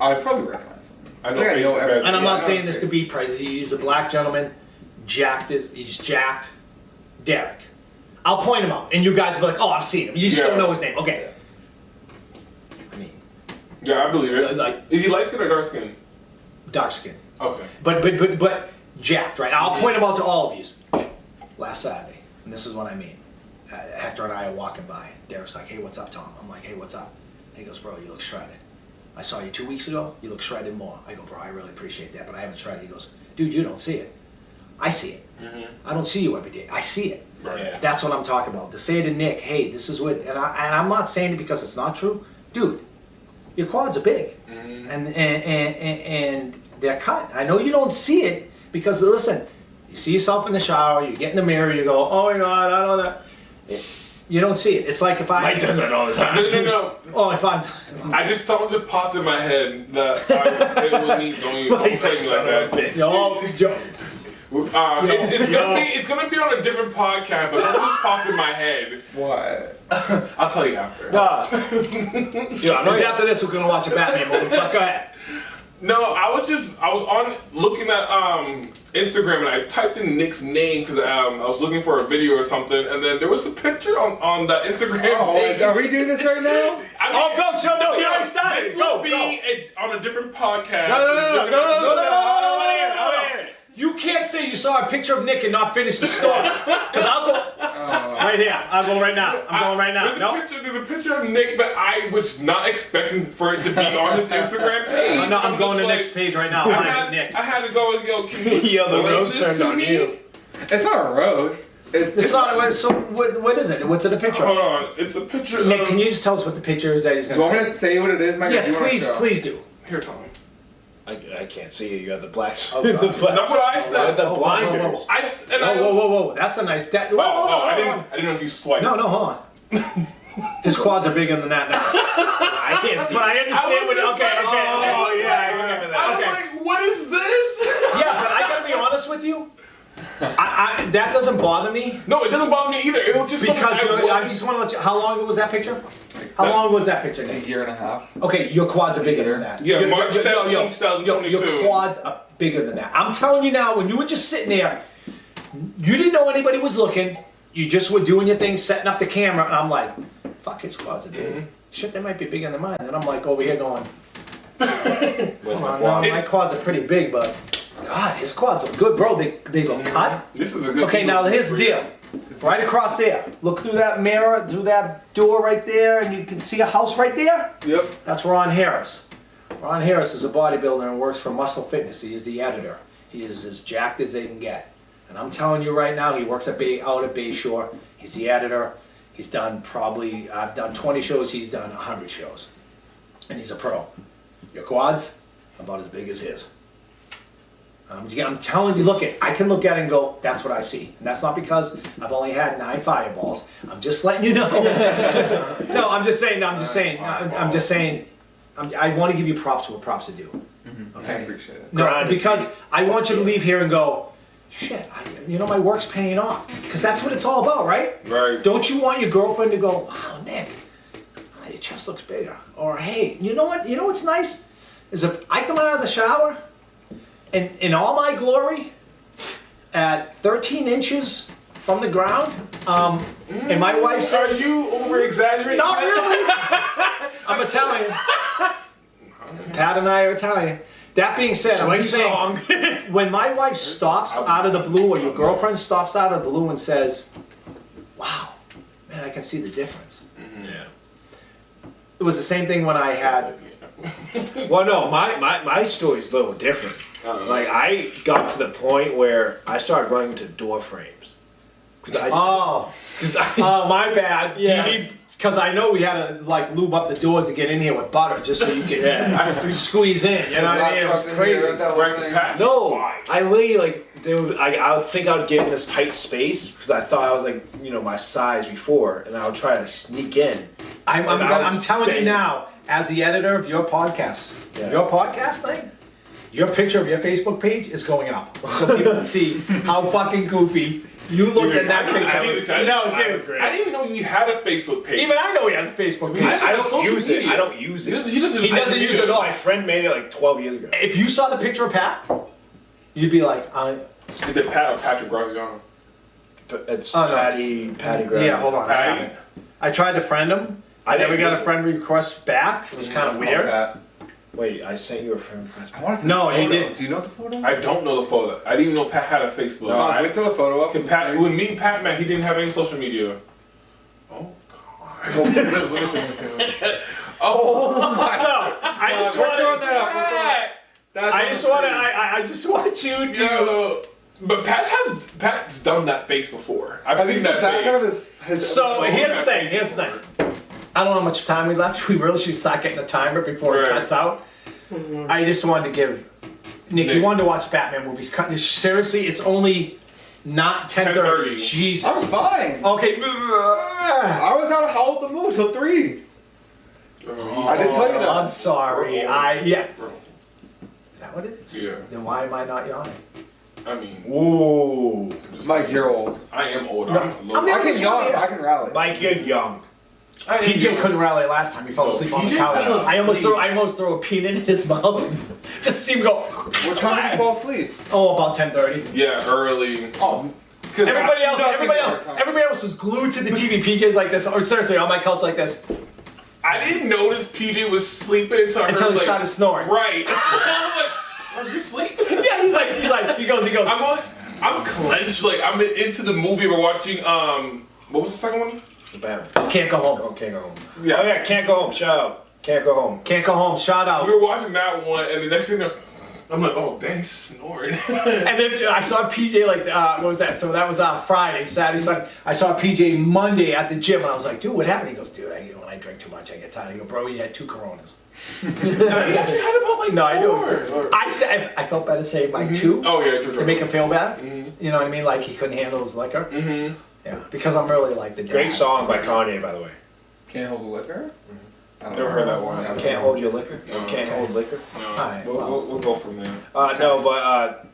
I'd probably recognize him. I know think I know Facebook. everything. And I'm not Yeah, saying this to be praised. He's a black gentleman, he's jacked. Derek. I'll point him out, and you guys will be like, "Oh, I've seen him." You just Yeah. don't know his name. Okay. I mean, Yeah, I believe it. like Is he light skin or dark skin? dark skin, Okay. but jacked, right? I'll point him out to all of you. Last Saturday, and this is what I mean. Hector and I are walking by. Derek's like, "Hey, what's up, Tom?" I'm like, "Hey, what's up?" He goes, "Bro, you look shredded. I saw you 2 weeks ago. You look shredded more." I go, "Bro, I really appreciate that, but I haven't shredded." He goes, "Dude, you don't see it. I see it. I don't see you every day. I see it." Right. Yeah. That's what I'm talking about. To say to Nick, "Hey, this is what," and I'm not saying it because it's not true, dude. Your quads are big, and they're cut. I know you don't see it because listen, you see yourself in the shower, you get in the mirror, you go, "Oh my God, I don't know." You don't see it. It's like if Mike does that all the time. No. oh, if I'm, I just something just popped in my head that it would need. Don't say me like that. yo, It's gonna be on a different podcast, but something just popped in my head. What? I'll tell you after. Nah. Dude, I'm not after this, we're gonna watch a Batman movie. But go ahead. No, I was on looking at Instagram and I typed in Nick's name because I was looking for a video or something, and then there was a picture on that Instagram page. Are we doing this right now? I mean, Go, show, no, he already this started. will be on a different podcast. No. You can't say you saw a picture of Nick and not finish the story. Because I'll go right here. I'll go right now. I'm going right now. There's a picture of Nick, but I was not expecting for it to be on his Instagram page. No, I'm going to just the next page right now. I Find had, Nick. I had to go and go, can you Yo, the explain roast this turned to on me? you. It's not a roast. It's not. So what is it? What's in the picture? Hold on, it's a picture Nick, of... can you just tell us what the picture is that he's Do going you to want me to say what it is, Mike? Yes, or do you want to please, show? please do. Here, Tom. I can't see you. You have the black. Oh, the God. black. That's what I said. The Oh, blinders. whoa, whoa, I Whoa. That's a nice. I didn't know if you swiped. No, hold on. His quads are bigger than that now. I can't see. But I understand what. I was Okay. just Oh yeah, I remember I that. was Okay. like, what is this? Yeah, but I gotta be honest with you. That doesn't bother me No, it doesn't bother me either. It was just because something I wasn't- just want to let you. How long ago was that picture? How long was that picture, A Nick? year and a half. Okay, your quads are bigger than that. Yeah, Your- March your- 17, your 2022. Your quads are bigger than that. I'm telling you now, when you were just sitting there, you didn't know anybody was looking. You just were doing your thing, setting up the camera, and I'm like, fuck, his quads are big. Shit, they might be bigger than mine. And I'm like over here going, come on, no, my quads are pretty big, but God, his quads look good, bro. They look cut. This is a good. Okay, now here's the deal. Right across there. Look through that mirror, through that door right there, and you can see a house right there. Yep. That's Ron Harris. Ron Harris is a bodybuilder and works for Muscle Fitness. He is the editor. He is as jacked as they can get. And I'm telling you right now, he works out at Bayshore. He's the editor. He's done I've done 20 shows, he's done 100 shows. And he's a pro. Your quads, about as big as his. I'm telling you, I can look at it and go, that's what I see. And that's not because I've only had 9 fireballs. I'm just letting you know. No, I'm just saying, I want to give you props where props are due. Okay? I appreciate it. No, Grinding. because I want you to leave here and go, shit, my work's paying off. Because that's what it's all about, right? Right. Don't you want your girlfriend to go, wow, Nick, your chest looks bigger. Or, hey, you know what? You know what's nice? Is if I come out of the shower and in all my glory at 13 inches from the ground, and my wife Are says, you over exaggerating? not really. I'm Italian. Pat and I are Italian. That being said, I'm Swing just saying, song. when my wife stops out of the blue, or your girlfriend stops out of the blue and says, wow, man, I can see the difference. Yeah. It was the same thing when I had, Well, no, my story's a little different. Like I got to the point where I started running to door frames. Cause I, oh, my bad. Yeah. Because I know we had to like lube up the doors to get in here with butter just so you could squeeze in. You know what I mean? It was crazy. Right, the patch. No, Why? I literally like they would. I would think I would get in this tight space because I thought I was like my size before, and I would try to sneak in. I'm telling you now, as the editor of your podcast, your podcast thing, your picture of your Facebook page is going up, so people can see how fucking goofy you looked in that picture. No, dude. I didn't even know you had a Facebook page. Even I know he has a Facebook page. I don't Social use it. media. I don't use it. He doesn't use it at all. My friend made it like 12 years ago. If you saw the picture of Pat, you'd be like, Is it Pat or Patrick Graziano? It's Oh, no, Patty Graham. yeah, hold on. Patty. I tried to friend him. I never got a friend request back. It was kind of weird. Wait, I sent you a friend request. I want to see No, the you photo. didn't. Do you know the photo? I don't know the photo. I didn't even know Pat had a Facebook. No, I throw the photo up. When me and Pat met, he didn't have any social media. Oh God. Listen. Oh So I just We're want throwing to. that up. We're throwing- That's I on just the want to. screen. I just want you to. Yo, but Pat's done that face before. I've Have you seen seen that the back of face. his? So here's the thing. Here's the thing. I don't know how much time we left. We really should start getting a timer before it Right. cuts out. I just wanted to give Nick. You wanted to watch Batman movies. Seriously, it's only not 10:30. 10:30. Jesus. I was fine. Okay. I was out Howl at the Moon till 3. I didn't tell you that. I'm sorry. Yeah. Bro, Is that what it is? yeah. Then why am I not yawning? I mean, Whoa. just Mike, saying. you're old. I am old. No, I'm a I'm little- the I can oldest one yawn. here. I can rally. Mike, you're young. I didn't PJ do- couldn't rally last time. He fell No, asleep on the PJ couch. fell I almost asleep. threw a peanut in his mouth. Just see him go. What time did you fall asleep? Oh, about 10:30. Yeah, early. Oh, Everybody else, Duck everybody in else, the dark. everybody else was glued to the TV. PJ's like this, or seriously, on my couch like this, I didn't notice PJ was sleeping until I until heard, he like, started snoring. Right. I was like, are you asleep? Yeah, he goes. I'm clenched. Like I'm into the movie. We're watching. What was the second one? Batman. Can't go home. Oh, can't go home. Yeah. Oh yeah, can't go home. Shout out. Can't go home. Can't go home. Shout out. We were watching that one, and the next thing I'm like, oh dang, he's snoring. And then I saw PJ like, what was that? So that was Friday, Saturday, Sunday. I saw PJ Monday at the gym, and I was like, dude, what happened? He goes, dude, when I drink too much, I get tired. I go, bro, you had 2 Coronas. He actually had about like No, I know. 4. Or- I said I felt better saying like 2 Oh yeah, true. to make him feel bad. You know what I mean? Like he couldn't handle his liquor. Mm-hmm. Yeah, because I'm really like the dad. Great song by Kanye, by the way. can't hold the liquor? I don't Never know. heard that one. Yeah. Can't hold your liquor. No. Can't hold liquor. No, Alright, we'll, well. we'll go from there. No, but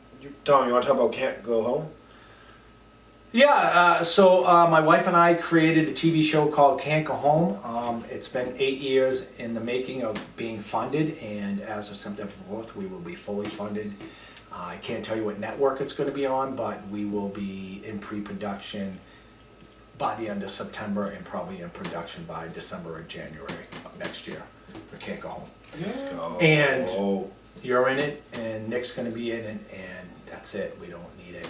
Tom, you want to talk about Can't Go Home? Yeah, so my wife and I created a TV show called Can't Go Home. It's been 8 years in the making of being funded, and as of September 4th, we will be fully funded. I can't tell you what network it's going to be on, but we will be in pre-production by the end of September and probably in production by December or January of next year for Can't Go Home. Oh. And- You're in it, and Nick's going to be in it, and that's it. We don't need any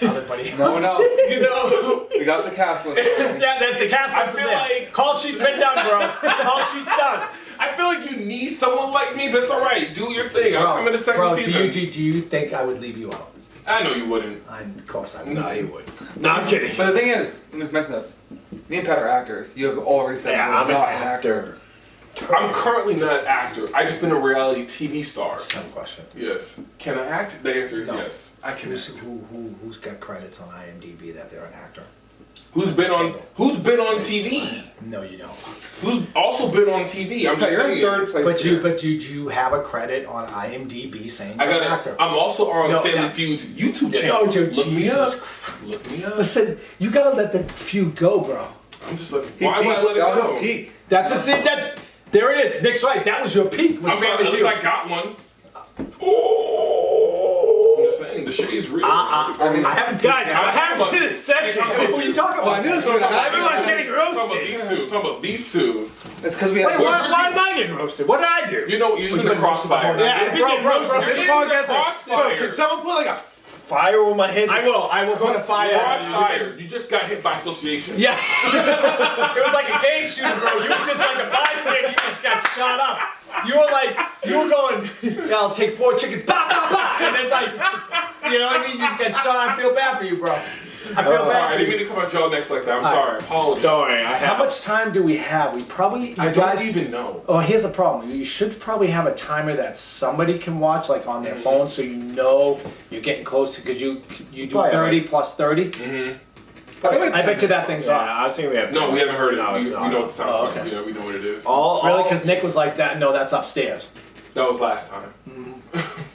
anybody No one else. else. You know, We got the cast list. already. Yeah, that's the cast I list is feel there. like- Call sheet's been done, bro. Call sheet's done. I feel like you need someone like me, but it's all right. Do your thing. I'll come in the second bro, season. do you think I would leave you out? I know you wouldn't. Of course I would. No, he would. No, I'm kidding. But the thing is, let me just mention this. Me and Pat are actors. You have already said Yeah, you're I'm an not actor. I'm currently not an actor. I just been a reality TV star. Simple question. Yes. Can I act? The answer is No. yes. I can Who's, act. who's got credits on IMDb that they're an actor? Who's been on TV? No, you don't. Who's also been on TV? I'm Pat, just you're in saying. third place. But here. do you have a credit on IMDb saying I you're got an it. actor? I'm also on No, Family no. Feud's YouTube channel. Oh, Joe, Look me Jesus up. Christ. Look me up. Listen, you gotta let the feud go, bro. I'm just like, He why would I peaked. let it That was go? his peak. There it is. Nick's right. That was your peak. Was I'm sorry, Family at least Feud. I got one. I'm just saying, the shade's real. I mean, I haven't. Guys, I'm I have talking to about- this session. I'm talking Who are you talking Oh, I about? knew this was gonna happen. Everyone's getting Talking about roasted. these two. Talking about these two. It's because we had. Wait, why am I getting roasted? What did I do? You know, you're in the crossfire. Yeah, I've been getting roasted. You're This in the podcast, crossfire. Can someone put like a fire over my head? I will put a fire. Crossfire. You just got hit by association. Yeah. It was like a gang shooter, bro. You were just like a bystander. You just got shot up. You were going, yeah, I'll take 4 chickens, bah, bah, bah. And then like, you know what I mean? You just got shot. I feel bad for you, bro. I feel Sorry, I bad for didn't you. mean to come at y'all next like that. I'm All sorry. Apologize. Don't worry, I How have. much time do we have? We probably, you I guys, don't even know. oh, here's the problem. You should probably have a timer that somebody can watch, like on their phone, so you know you're getting close to, because you do Probably 30 plus 30. Mm-hmm. I bet you that thing's Yeah, off. I was thinking we have. No, we haven't heard it. No, we, it's we not. know what the sound Oh, is. okay. You know, we know what it is. Really? Because Nick was like that. No, that's upstairs. That was last time.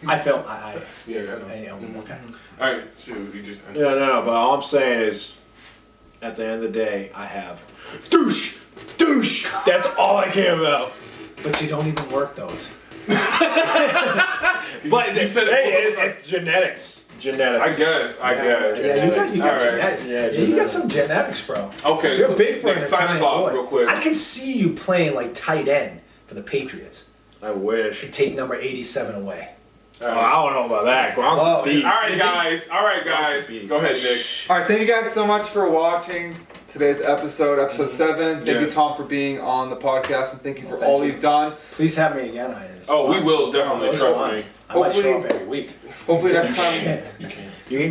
I feel. I Yeah, I know. okay. All right, shoot, you just. Yeah, no, but all I'm saying is, at the end of the day, I have douche. That's all I care about. But you don't even work those. But you said it hey, both it's genetics. I Genetics. guess. Yeah, you got All right. genetics. Yeah, Yeah, you got some genetics, bro. Okay, You're so big for an Nick, sign us Italian off boy. real quick. I can see you playing like tight end for the Patriots I wish. and take number 87 away. All Oh, right. I don't know about that. Gronk's Oh, a beast. All right, guys. All right, guys. Go ahead, Nick. All right, thank you guys so much for watching today's episode 7. Thank you, Yes. Tom, for being on the podcast, and thank you for Thank all you. you've done. Please have me again. Oh, we will definitely. Oh, it's Trust fun. me. I might show Hopefully- up every week. Hopefully next time. Shit. You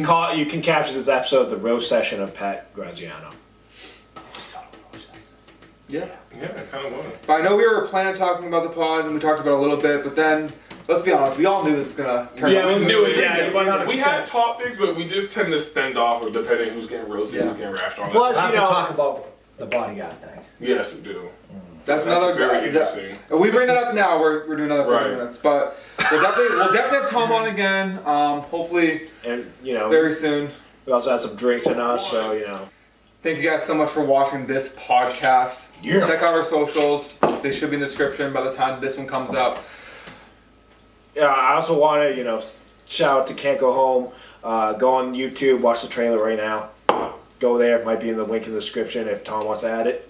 can. You can capture this episode the roast session of Pat Graziano. Yeah. Yeah, I kind of want to. But I know we were planning on talking about the pod, and we talked about it a little bit, but then let's be honest, we all knew this was gonna turn. Yeah, out. we knew it. Yeah, We 100%. have topics, but we just tend to stand off of depending who's getting roasted and who's getting rashed on. Plus, We'll have you to know, talk about the bodyguard thing. Yes, we do. That's That's another very interesting. We bring that up now. We're doing another 30 Right. minutes, but we'll definitely have Tom on again. Hopefully and you know, very soon. we also had some drinks in us, so you know. Thank you guys so much for watching this podcast. Yeah. Check out our socials. They should be in the description by the time this one comes out. Yeah, I also want to, shout out to Can't Go Home. Go on YouTube, watch the trailer right now. Go there, it might be in the link in the description if Tom wants to add it.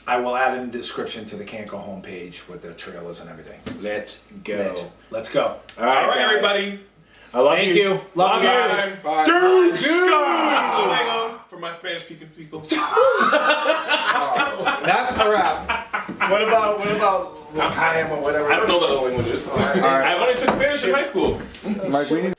I will add in the description to the Can't Go Home page with the trailers and everything. Let's go. Let's go. All All right, guys. everybody. I love Thank you. you. Love you guys. Bye. Dude, Hasta luego for my Spanish speaking people. That's a wrap. What about L'Occam or whatever? I don't know the other languages. right. I only took Spanish in high school. Mike, we need